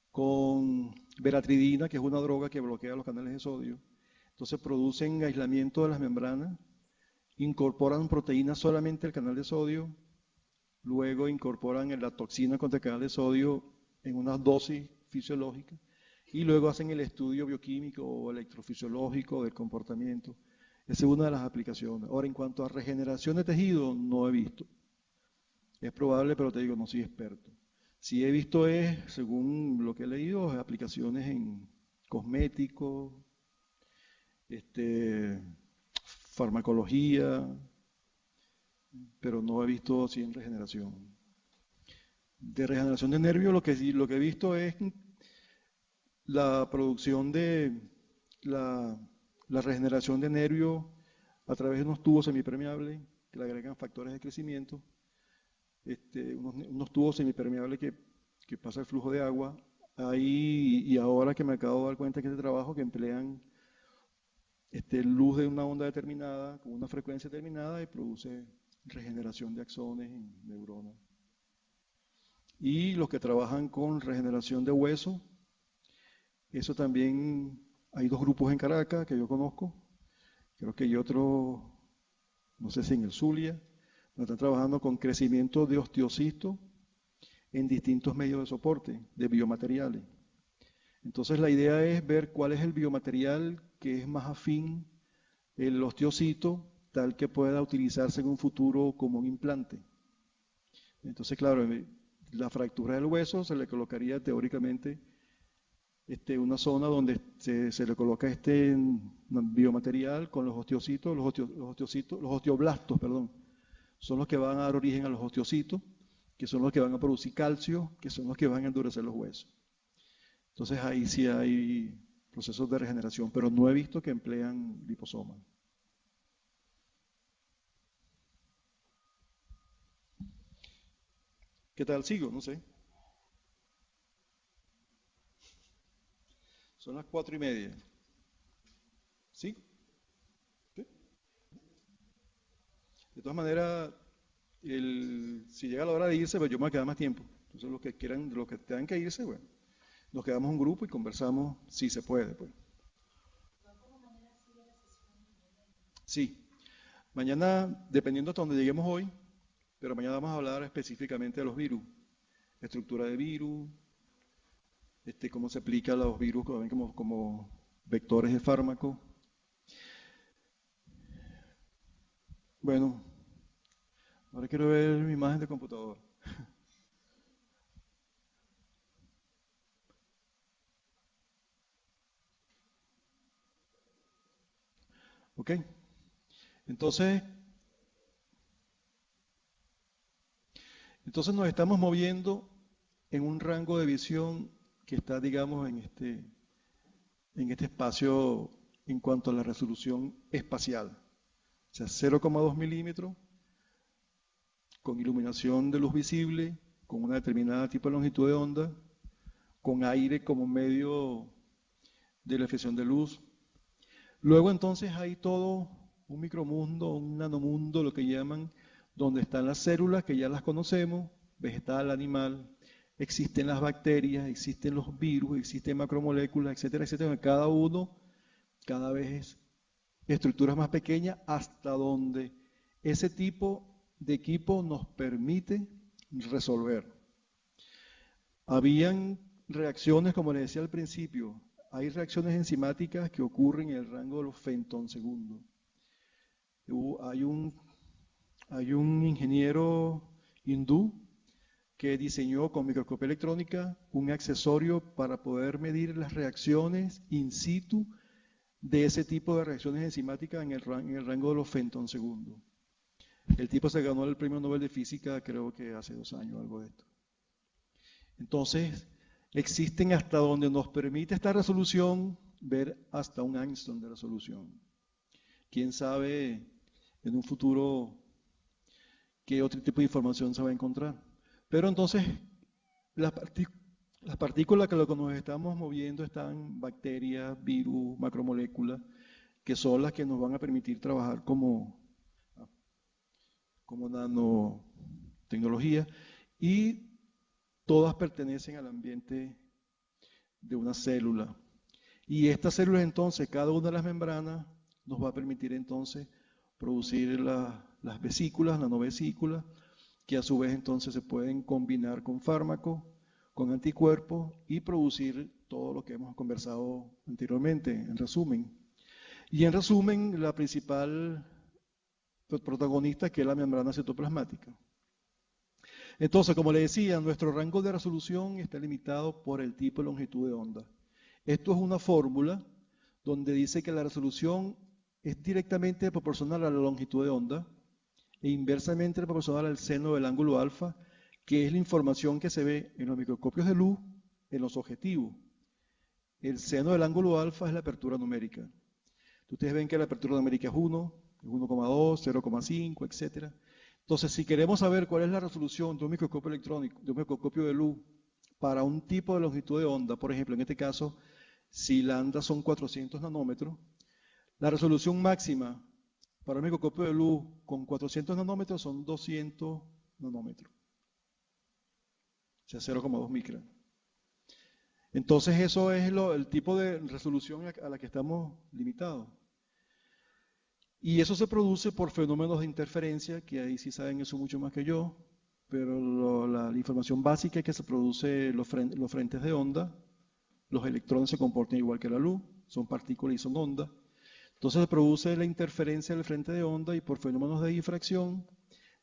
con veratridina, que es una droga que bloquea los canales de sodio. Entonces producen aislamiento de las membranas, incorporan proteínas solamente al canal de sodio, luego incorporan la toxina contra el canal de sodio en unas dosis fisiológicas y luego hacen el estudio bioquímico o electrofisiológico del comportamiento. Esa es una de las aplicaciones. Ahora, en cuanto a regeneración de tejido, no he visto. Es probable, pero te digo, no soy experto. Sí he visto según lo que he leído, aplicaciones en cosméticos, farmacología, pero no he visto así en regeneración. De regeneración de nervios, lo que he visto es la producción de la regeneración de nervios a través de unos tubos semipermeables que le agregan factores de crecimiento, unos tubos semipermeables que pasa el flujo de agua. Ahí, y ahora que me acabo de dar cuenta que este trabajo que emplean luz de una onda determinada, con una frecuencia determinada, y produce regeneración de axones en neuronas. Y los que trabajan con regeneración de hueso, eso también hay dos grupos en Caracas que yo conozco, creo que hay otro, no sé si en el Zulia, donde están trabajando con crecimiento de osteocitos en distintos medios de soporte, de biomateriales. Entonces la idea es ver cuál es el biomaterial que es más afín el osteocito, tal que pueda utilizarse en un futuro como un implante. Entonces, claro, la fractura del hueso se le colocaría teóricamente una zona donde se le coloca biomaterial con los osteocitos, los osteoblastos, perdón, son los que van a dar origen a los osteocitos, que son los que van a producir calcio, que son los que van a endurecer los huesos. Entonces ahí sí hay procesos de regeneración, pero no he visto que emplean liposomas. ¿Qué tal sigo? No sé. Son las 4:30. ¿Sí? ¿Sí? De todas maneras, si llega la hora de irse, pues yo me voy a quedar más tiempo. Entonces los que quieran, los que tengan que irse, bueno, nos quedamos un grupo y conversamos si se puede, pues. Sí. Mañana, dependiendo hasta donde lleguemos hoy, pero mañana vamos a hablar específicamente de los virus, estructura de virus, cómo se aplica a los virus como vectores de fármaco. Bueno, ahora quiero ver mi imagen de computador. ¿Ok? Entonces nos estamos moviendo en un rango de visión que está, digamos, en este espacio en cuanto a la resolución espacial. O sea, 0,2 milímetros, con iluminación de luz visible, con una determinada tipo de longitud de onda, con aire como medio de la efección de luz. Luego entonces hay todo un micromundo, un nanomundo, lo que llaman, donde están las células que ya las conocemos, vegetal, animal, existen las bacterias, existen los virus, existen macromoléculas, etcétera, etcétera. Cada uno, cada vez estructuras más pequeñas, hasta donde ese tipo de equipo nos permite resolver. Habían reacciones, como les decía al principio, hay reacciones enzimáticas que ocurren en el rango de los femtosegundos. Hay un ingeniero hindú que diseñó con microscopía electrónica un accesorio para poder medir las reacciones in situ de ese tipo de reacciones enzimáticas en el rango de los femtosegundos. El tipo se ganó el premio Nobel de Física, creo que hace 2 años, algo de esto. Entonces, existen hasta donde nos permite esta resolución ver hasta un ángstrom de resolución. Quién sabe en un futuro qué otro tipo de información se va a encontrar. Pero entonces, las partículas que lo que nos estamos moviendo están bacterias, virus, macromoléculas, que son las que nos van a permitir trabajar como nanotecnología, y todas pertenecen al ambiente de una célula. Y estas células entonces, cada una de las membranas, nos va a permitir entonces producir las vesículas, nanovesículas, que a su vez entonces se pueden combinar con fármacos, con anticuerpos y producir todo lo que hemos conversado anteriormente, en resumen. Y en resumen, la principal protagonista, que es la membrana citoplasmática. Entonces, como le decía, nuestro rango de resolución está limitado por el tipo de longitud de onda. Esto es una fórmula donde dice que la resolución es directamente proporcional a la longitud de onda e inversamente proporcional al seno del ángulo alfa, que es la información que se ve en los microscopios de luz en los objetivos. El seno del ángulo alfa es la apertura numérica. Ustedes ven que la apertura numérica es 1, 1,2, 0,5, etc. Entonces, si queremos saber cuál es la resolución de un microscopio electrónico, de un microscopio de luz, para un tipo de longitud de onda, por ejemplo, en este caso, si lambda son 400 nanómetros, la resolución máxima para un microscopio de luz con 400 nanómetros son 200 nanómetros. O sea, 0,2 micras. Entonces, eso es el tipo de resolución a la que estamos limitados. Y eso se produce por fenómenos de interferencia, que ahí sí saben eso mucho más que yo, pero la información básica es que se produce los frentes de onda, los electrones se comportan igual que la luz, son partículas y son ondas. Entonces se produce la interferencia del frente de onda y por fenómenos de difracción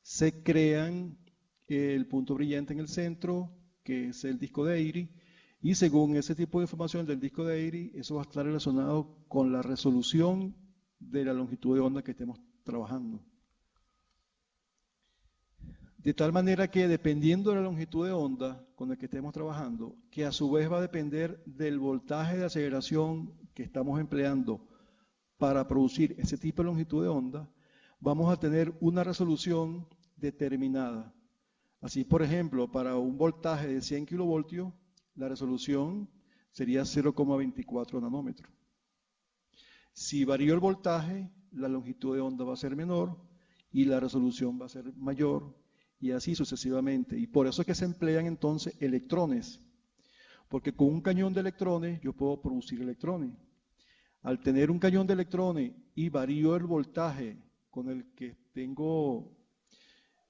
se crean el punto brillante en el centro, que es el disco de Airy, y según ese tipo de información del disco de Airy, eso va a estar relacionado con la resolución de la longitud de onda que estemos trabajando. De tal manera que dependiendo de la longitud de onda con la que estemos trabajando, que a su vez va a depender del voltaje de aceleración que estamos empleando para producir ese tipo de longitud de onda, vamos a tener una resolución determinada. Así, por ejemplo, para un voltaje de 100 kilovoltios, la resolución sería 0,24 nanómetros. Si varía el voltaje, la longitud de onda va a ser menor y la resolución va a ser mayor, y así sucesivamente. Y por eso es que se emplean entonces electrones, porque con un cañón de electrones yo puedo producir electrones. Al tener un cañón de electrones y varío el voltaje con el que tengo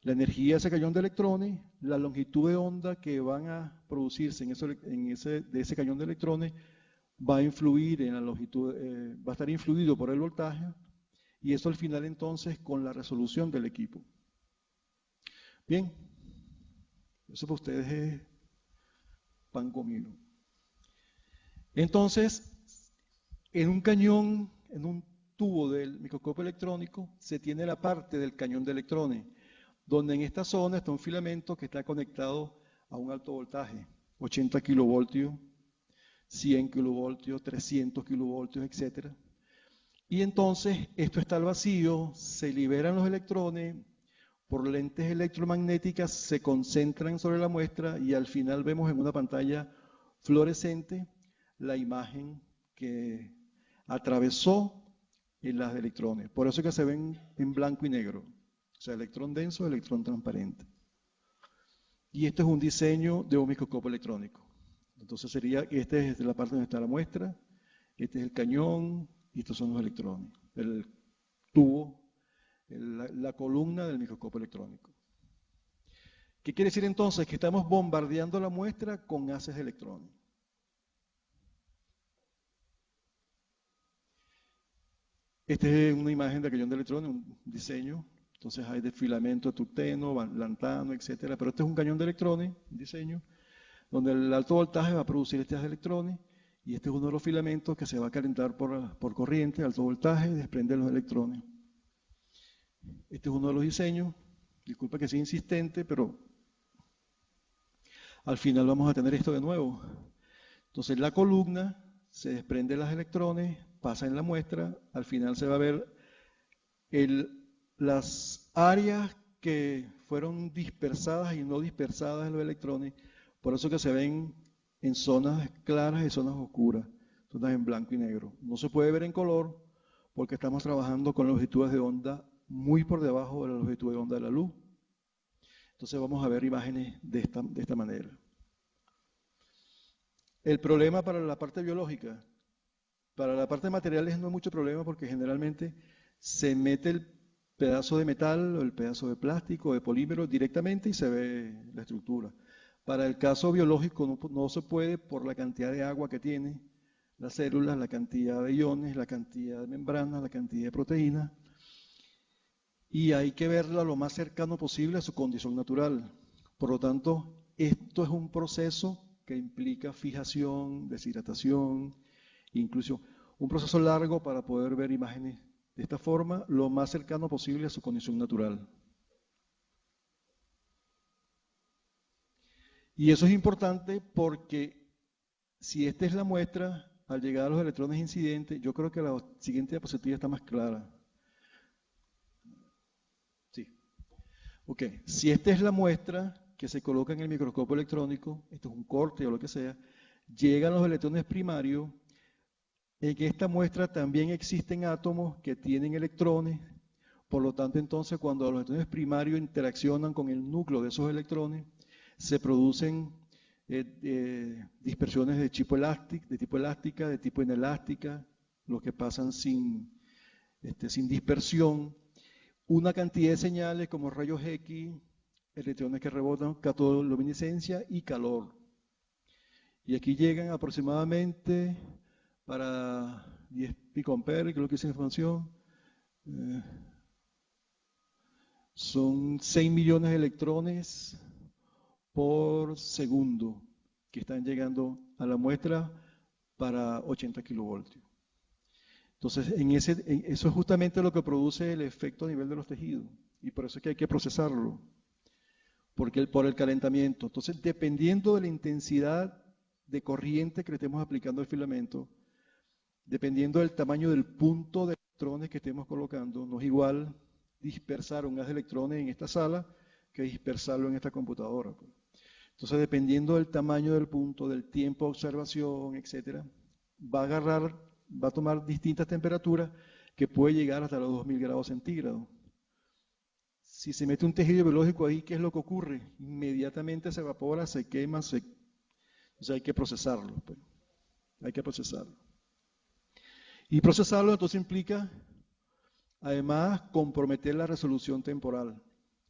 la energía de ese cañón de electrones, la longitud de onda que van a producirse de ese cañón de electrones va a influir en la longitud, va a estar influido por el voltaje, y eso al final entonces con la resolución del equipo. Bien, eso para ustedes es pan comido. Entonces, en un cañón, en un tubo del microscopio electrónico, se tiene la parte del cañón de electrones, donde en esta zona está un filamento que está conectado a un alto voltaje, 80 kilovoltios, 100 kilovoltios, 300 kilovoltios, etc. Y entonces esto está al vacío, se liberan los electrones, por lentes electromagnéticas se concentran sobre la muestra y al final vemos en una pantalla fluorescente la imagen que atravesó en las electrones. Por eso es que se ven en blanco y negro. O sea, electrón denso, electrón transparente. Y este es un diseño de un microscopio electrónico. Entonces sería, esta es la parte donde está la muestra, este es el cañón y estos son los electrones. El tubo, la columna del microscopio electrónico. ¿Qué quiere decir entonces? Que estamos bombardeando la muestra con haces de electrones. Esta es una imagen de cañón de electrones, un diseño. Entonces hay de filamento, tucteno, lantano, etcétera. Pero este es un cañón de electrones, un diseño, donde el alto voltaje va a producir este haz de electrones y este es uno de los filamentos que se va a calentar por corriente, alto voltaje, y desprende los electrones. Este es uno de los diseños. Disculpa que sea insistente, pero al final vamos a tener esto de nuevo. Entonces la columna se desprende los electrones, pasa en la muestra, al final se va a ver las áreas que fueron dispersadas y no dispersadas en los electrones, por eso que se ven en zonas claras y zonas oscuras, zonas en blanco y negro. No se puede ver en color porque estamos trabajando con longitudes de onda muy por debajo de la longitud de onda de la luz. Entonces vamos a ver imágenes de esta manera. El problema para la parte biológica, para la parte de materiales no hay mucho problema porque generalmente se mete el pedazo de metal o el pedazo de plástico o de polímero directamente y se ve la estructura. Para el caso biológico no se puede por la cantidad de agua que tiene las células, la cantidad de iones, la cantidad de membranas, la cantidad de proteínas. Y hay que verla lo más cercano posible a su condición natural. Por lo tanto, esto es un proceso que implica fijación, deshidratación, incluso un proceso largo para poder ver imágenes de esta forma, lo más cercano posible a su condición natural. Y eso es importante porque si esta es la muestra, al llegar a los electrones incidentes, yo creo que la siguiente diapositiva está más clara. Sí. Ok, si esta es la muestra que se coloca en el microscopio electrónico, esto es un corte o lo que sea, llegan los electrones primarios. En esta muestra también existen átomos que tienen electrones, por lo tanto entonces cuando los electrones primarios interaccionan con el núcleo de esos electrones, se producen dispersiones de tipo elástica, de tipo inelástica, los que pasan sin dispersión, una cantidad de señales como rayos X, electrones que rebotan, catoluminiscencia y calor. Y aquí llegan aproximadamente para 10 picoamperes, que es lo que dice la información, son 6 millones de electrones por segundo que están llegando a la muestra para 80 kilovoltios. Entonces, eso es justamente lo que produce el efecto a nivel de los tejidos y por eso es que hay que procesarlo, porque por el calentamiento. Entonces, dependiendo de la intensidad de corriente que le estemos aplicando al filamento, dependiendo del tamaño del punto de electrones que estemos colocando, no es igual dispersar un haz de electrones en esta sala que dispersarlo en esta computadora. Entonces, dependiendo del tamaño del punto, del tiempo de observación, etcétera, va a tomar distintas temperaturas que puede llegar hasta los 2000 grados centígrados. Si se mete un tejido biológico ahí, ¿qué es lo que ocurre? Inmediatamente se evapora, se quema, entonces hay que procesarlo. Pues. Hay que procesarlo. Y procesarlo entonces implica, además, comprometer la resolución temporal,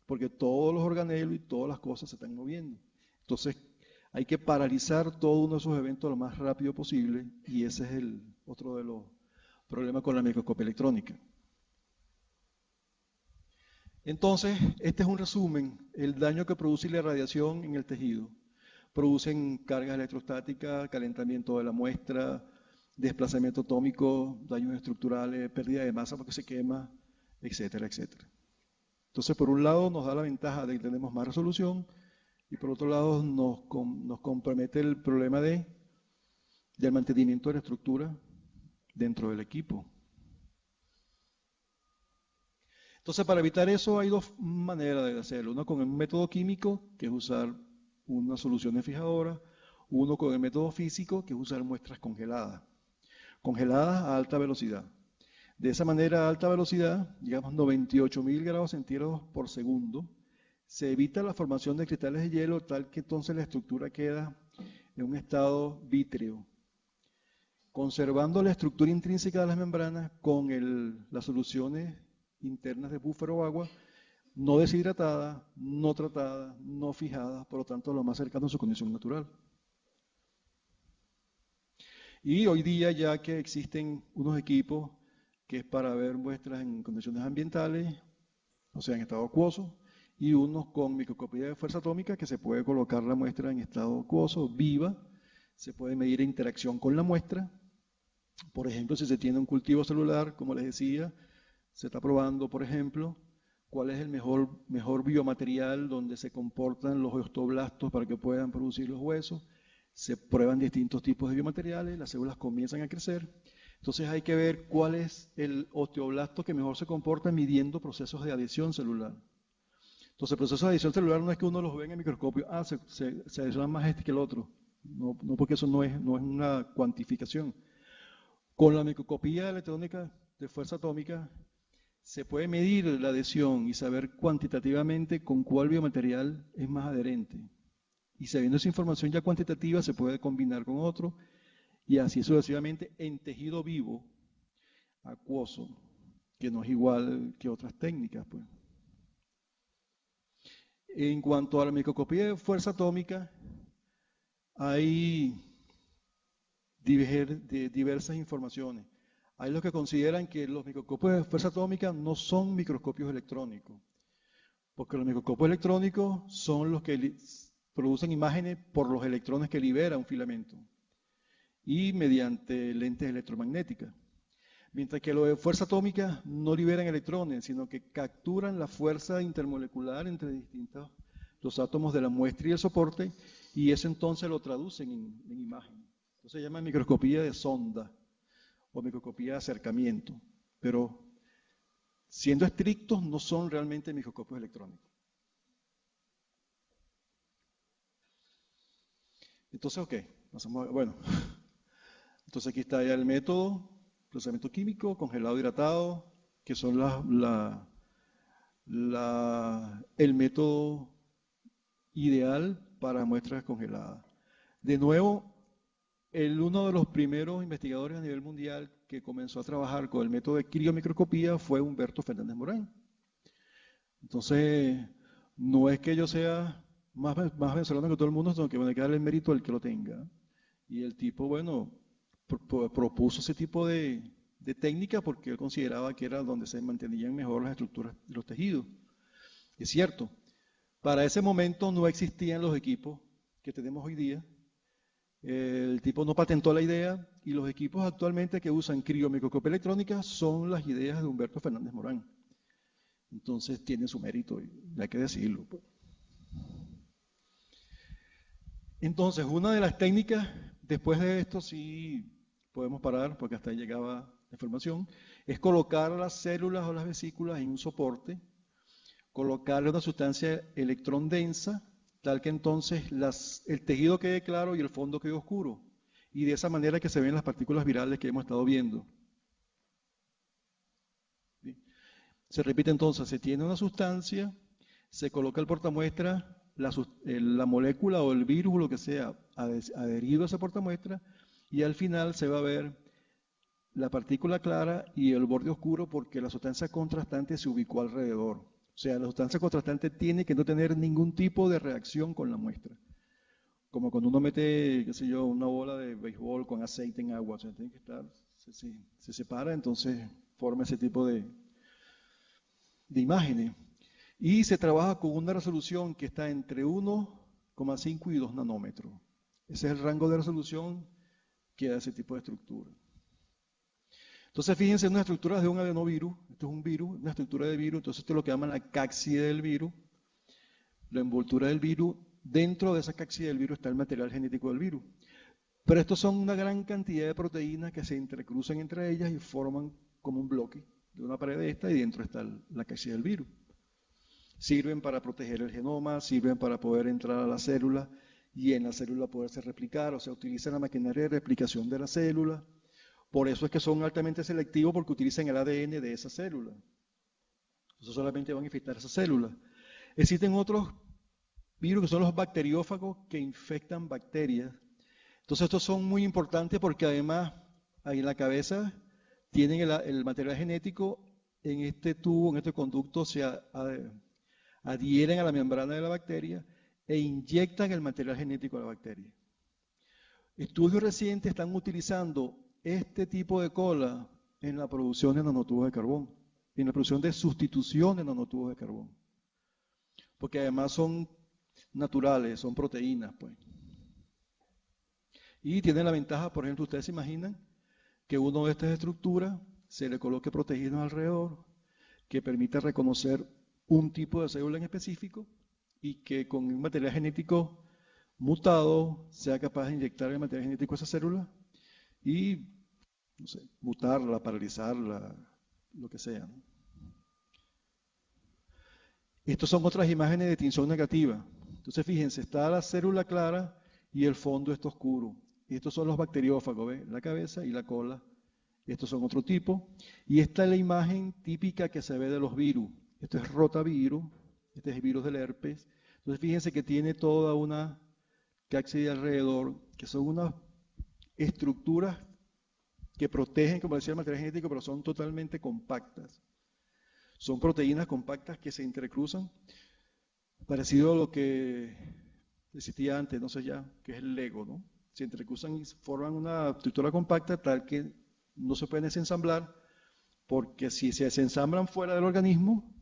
porque todos los organelos y todas las cosas se están moviendo. Entonces, hay que paralizar todos uno de esos eventos lo más rápido posible, y ese es otro de los problemas con la microscopia electrónica. Entonces, este es un resumen, el daño que produce la radiación en el tejido. Producen cargas electrostáticas, calentamiento de la muestra, desplazamiento atómico, daños estructurales, pérdida de masa porque se quema, etcétera, etcétera. Entonces, por un lado nos da la ventaja de que tenemos más resolución y por otro lado nos compromete el problema del mantenimiento de la estructura dentro del equipo. Entonces, para evitar eso hay dos maneras de hacerlo. Una con el método químico, que es usar una solución fijadora. Uno con el método físico, que es usar muestras congeladas. Congeladas a alta velocidad. De esa manera, a alta velocidad, digamos 98.000 grados centígrados por segundo, se evita la formación de cristales de hielo, tal que entonces la estructura queda en un estado vítreo, conservando la estructura intrínseca de las membranas con las soluciones internas de búfero o agua, no deshidratada, no tratada, no fijada, por lo tanto lo más cercano a su condición natural. Y hoy día ya que existen unos equipos que es para ver muestras en condiciones ambientales, o sea en estado acuoso, y unos con microscopía de fuerza atómica que se puede colocar la muestra en estado acuoso, viva, se puede medir interacción con la muestra. Por ejemplo, si se tiene un cultivo celular, como les decía, se está probando, por ejemplo, cuál es el mejor biomaterial donde se comportan los osteoblastos para que puedan producir los huesos. Se prueban distintos tipos de biomateriales, las células comienzan a crecer. Entonces hay que ver cuál es el osteoblasto que mejor se comporta midiendo procesos de adhesión celular. Entonces el proceso de adhesión celular no es que uno los ve en el microscopio, se adhesiona más este que el otro. No porque eso no es una cuantificación. Con la microscopía electrónica de fuerza atómica se puede medir la adhesión y saber cuantitativamente con cuál biomaterial es más adherente. Y sabiendo esa información ya cuantitativa se puede combinar con otro y así sucesivamente en tejido vivo, acuoso, que no es igual que otras técnicas, pues. En cuanto a la microscopía de fuerza atómica, hay diversas informaciones. Hay los que consideran que los microscopios de fuerza atómica no son microscopios electrónicos, porque los microscopios electrónicos son los que producen imágenes por los electrones que libera un filamento y mediante lentes electromagnéticas. Mientras que los de fuerza atómica no liberan electrones, sino que capturan la fuerza intermolecular entre los átomos de la muestra y el soporte, y eso entonces lo traducen en imagen. Entonces se llama microscopía de sonda o microscopía de acercamiento, pero siendo estrictos no son realmente microscopios electrónicos. Entonces, ok, bueno, entonces aquí está ya el método, procesamiento químico, congelado, hidratado, que son el método ideal para muestras congeladas. De nuevo, uno de los primeros investigadores a nivel mundial que comenzó a trabajar con el método de criomicroscopía fue Humberto Fernández Morán. Entonces, no es que yo sea más venezolano que todo el mundo, sino que me hay que darle el mérito al que lo tenga. Y el tipo, bueno, propuso ese tipo de técnica porque él consideraba que era donde se mantenían mejor las estructuras de los tejidos. Es cierto, para ese momento no existían los equipos que tenemos hoy día. El tipo no patentó la idea y los equipos actualmente que usan criomicroscopía electrónica son las ideas de Humberto Fernández Morán. Entonces tiene su mérito y hay que decirlo. Entonces, una de las técnicas, después de esto sí podemos parar porque hasta ahí llegaba la información, es colocar las células o las vesículas en un soporte, colocarle una sustancia electrón densa, tal que entonces el tejido quede claro y el fondo quede oscuro. Y de esa manera que se ven las partículas virales que hemos estado viendo. ¿Sí? Se repite entonces, se tiene una sustancia, se coloca el portamuestra, la molécula o el virus o lo que sea adherido a esa portamuestra y al final se va a ver la partícula clara y el borde oscuro porque la sustancia contrastante se ubicó alrededor. O sea, la sustancia contrastante tiene que no tener ningún tipo de reacción con la muestra. Como cuando uno mete, qué sé yo, una bola de béisbol con aceite en agua. O sea, tiene que estar, se separa, entonces forma ese tipo de imágenes. Y se trabaja con una resolución que está entre 1,5 y 2 nanómetros. Ese es el rango de resolución que da ese tipo de estructura. Entonces, fíjense en unas estructuras de un adenovirus. Esto es un virus, una estructura de virus. Entonces, esto es lo que llaman la cápside del virus, la envoltura del virus. Dentro de esa cápside del virus está el material genético del virus. Pero estos son una gran cantidad de proteínas que se entrecruzan entre ellas y forman como un bloque de una pared de esta, y dentro está la cápside del virus. Sirven para proteger el genoma, sirven para poder entrar a la célula y en la célula poderse replicar, o sea, utilizan la maquinaria de replicación de la célula. Por eso es que son altamente selectivos, porque utilizan el ADN de esa célula. Entonces solamente van a infectar esa célula. Existen otros virus que son los bacteriófagos que infectan bacterias. Entonces estos son muy importantes porque además ahí en la cabeza tienen el material genético. En este tubo, en este conducto, se adhieren a la membrana de la bacteria e inyectan el material genético a la bacteria. Estudios recientes están utilizando este tipo de cola en la producción de nanotubos de carbón, en la producción de sustitución de nanotubos de carbón, porque además son naturales, son proteínas, pues. Y tienen la ventaja, por ejemplo, ustedes se imaginan que uno de estas estructuras se le coloque proteínas alrededor, que permita reconocer un tipo de célula en específico y que con un material genético mutado sea capaz de inyectar el material genético a esa célula y, no sé, mutarla, paralizarla, lo que sea, ¿no? Estas son otras imágenes de tinción negativa. Entonces, fíjense, está la célula clara y el fondo está oscuro. Estos son los bacteriófagos, ¿ven? La cabeza y la cola. Estos son otro tipo. Y esta es la imagen típica que se ve de los virus. Esto es rotavirus, este es el virus del herpes. Entonces, fíjense que tiene toda una cápside alrededor, que son unas estructuras que protegen, como decía, el material genético, pero son totalmente compactas. Son proteínas compactas que se entrecruzan, parecido a lo que existía antes, no sé ya, que es el Lego, ¿no? Se entrecruzan y forman una estructura compacta tal que no se pueden desensamblar, porque si se desensamblan fuera del organismo,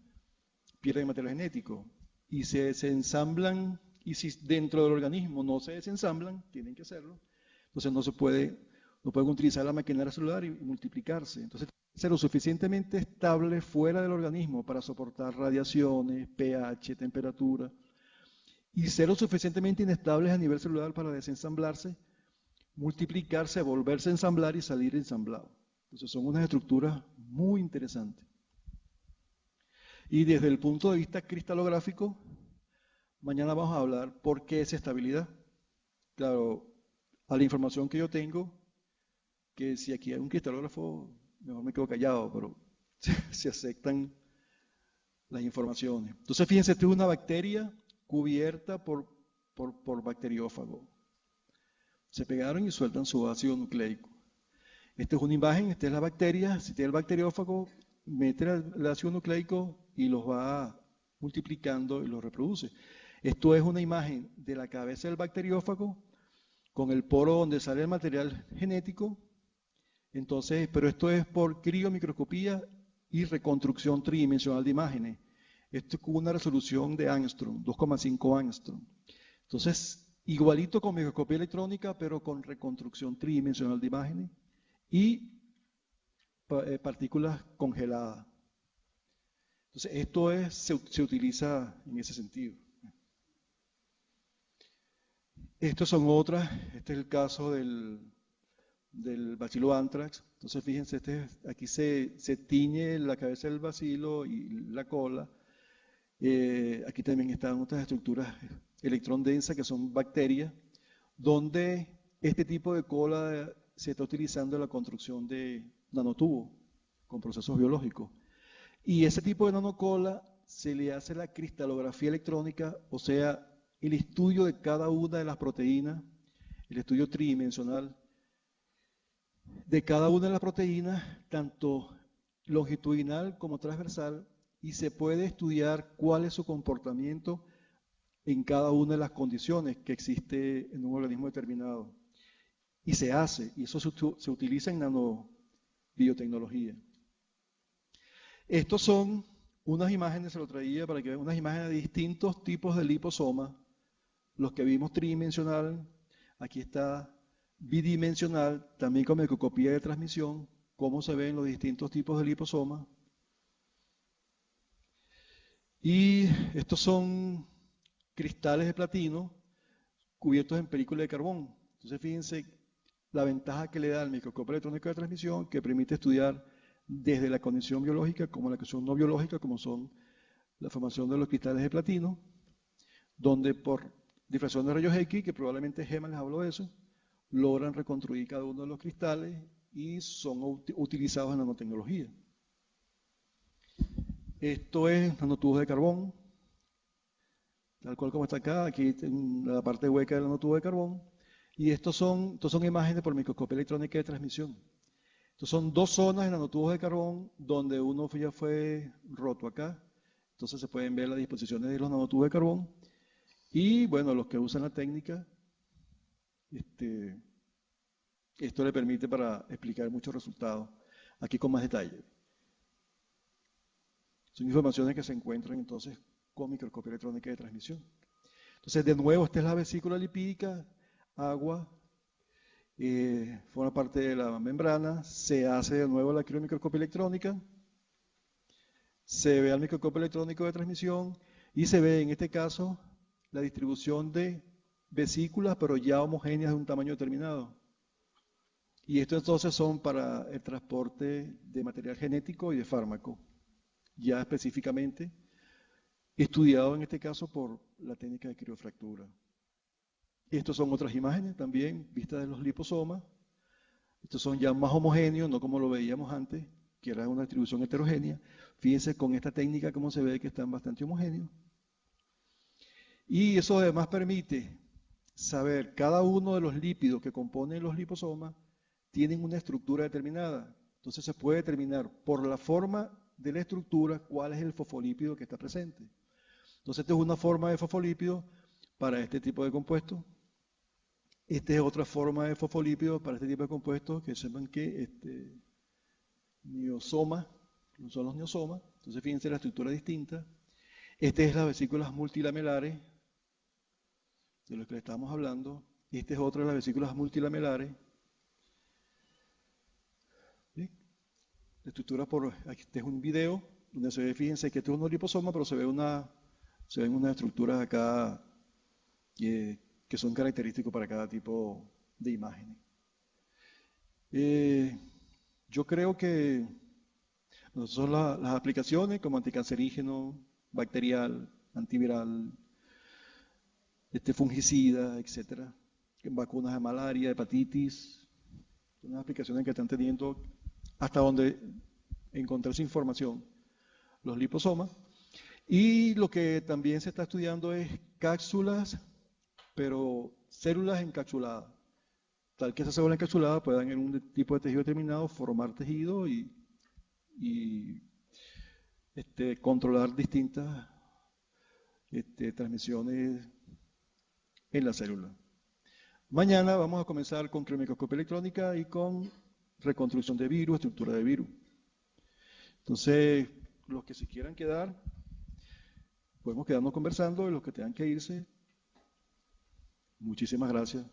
pierden material genético. Y se desensamblan, y si dentro del organismo no se desensamblan, tienen que hacerlo, entonces no pueden utilizar la maquinaria celular y multiplicarse. Entonces, ser lo suficientemente estable fuera del organismo para soportar radiaciones, pH, temperatura, y ser lo suficientemente inestables a nivel celular para desensamblarse, multiplicarse, volverse a ensamblar y salir ensamblado. Entonces son unas estructuras muy interesantes. Y desde el punto de vista cristalográfico, mañana vamos a hablar por qué esa estabilidad. Claro, a la información que yo tengo, que si aquí hay un cristalógrafo, mejor me quedo callado, pero se aceptan las informaciones. Entonces, fíjense, esta es una bacteria cubierta por bacteriófago. Se pegaron y sueltan su ácido nucleico. Esta es una imagen, esta es la bacteria. Si tiene el bacteriófago, mete el ácido nucleico y los va multiplicando y los reproduce. Esto es una imagen de la cabeza del bacteriófago con el poro donde sale el material genético. Entonces, pero esto es por criomicroscopía y reconstrucción tridimensional de imágenes. Esto es con una resolución de Angstrom, 2,5 Angstrom. Entonces, igualito con microscopía electrónica, pero con reconstrucción tridimensional de imágenes y partículas congeladas. Entonces, esto se utiliza en ese sentido. Estos son otras, este es el caso del bacilo anthrax. Entonces, fíjense, aquí se tiñe la cabeza del bacilo y la cola. Aquí también están otras estructuras electrón densas que son bacterias, donde este tipo de cola se está utilizando en la construcción de nanotubos con procesos biológicos. Y ese tipo de nanocola se le hace la cristalografía electrónica, o sea, el estudio de cada una de las proteínas, el estudio tridimensional de cada una de las proteínas, tanto longitudinal como transversal, y se puede estudiar cuál es su comportamiento en cada una de las condiciones que existe en un organismo determinado. Y se hace, y eso se utiliza en nanobiotecnología. Estos son unas imágenes, se lo traía para que vean unas imágenes de distintos tipos de liposoma, los que vimos tridimensional, aquí está bidimensional, también con microscopía de transmisión, cómo se ven los distintos tipos de liposoma. Y estos son cristales de platino cubiertos en película de carbón. Entonces fíjense la ventaja que le da el microscopio electrónico de transmisión, que permite estudiar desde la condición biológica como la condición no biológica, como son la formación de los cristales de platino, donde por difracción de rayos X, que probablemente Gemma les habló de eso, logran reconstruir cada uno de los cristales y son utilizados en nanotecnología. Esto es nanotubos de carbón, tal cual como está acá, aquí en la parte hueca del nanotubo de carbón, y estos son imágenes por microscopía electrónica de transmisión. Estos son dos zonas de nanotubos de carbón donde uno ya fue roto acá, entonces se pueden ver las disposiciones de los nanotubos de carbón, y bueno, los que usan la técnica, esto le permite para explicar muchos resultados, aquí con más detalle. Son informaciones que se encuentran entonces con microscopía electrónica de transmisión. Entonces, de nuevo, esta es la vesícula lipídica, agua, forma parte de la membrana, se hace de nuevo la criomicroscopía electrónica, se ve al microscopio electrónico de transmisión y se ve en este caso la distribución de vesículas, pero ya homogéneas de un tamaño determinado. Y esto entonces son para el transporte de material genético y de fármaco, ya específicamente estudiado en este caso por la técnica de criofractura. Estas son otras imágenes también vistas de los liposomas. Estos son ya más homogéneos, no como lo veíamos antes, que era una distribución heterogénea. Fíjense con esta técnica cómo se ve que están bastante homogéneos. Y eso además permite saber cada uno de los lípidos que componen los liposomas tienen una estructura determinada. Entonces se puede determinar por la forma de la estructura cuál es el fosfolípido que está presente. Entonces esta es una forma de fosfolípido para este tipo de compuestos. Esta es otra forma de fosfolípido para este tipo de compuestos, que sepan que neosoma, son los neosomas. Entonces fíjense la estructura distinta. Esta es las vesículas multilamelares, de lo que le estábamos hablando. Esta es otra de las vesículas multilamelares. ¿Sí? La estructura por, este es un video donde se ve, fíjense que esto es un liposoma, pero se ven unas estructuras acá que son característicos para cada tipo de imágenes. Yo creo que son las aplicaciones como anticancerígeno, bacterial, antiviral, fungicida, etcétera, en vacunas de malaria, hepatitis, son unas aplicaciones que están teniendo hasta donde encontrarse información los liposomas. Y lo que también se está estudiando es cápsulas, pero células encapsuladas, tal que esas células encapsuladas puedan en un tipo de tejido determinado formar tejido y controlar distintas transmisiones en la célula. Mañana vamos a comenzar con criomicroscopía electrónica y con reconstrucción de virus, estructura de virus. Entonces, los que se quieran quedar, podemos quedarnos conversando, y los que tengan que irse, muchísimas gracias.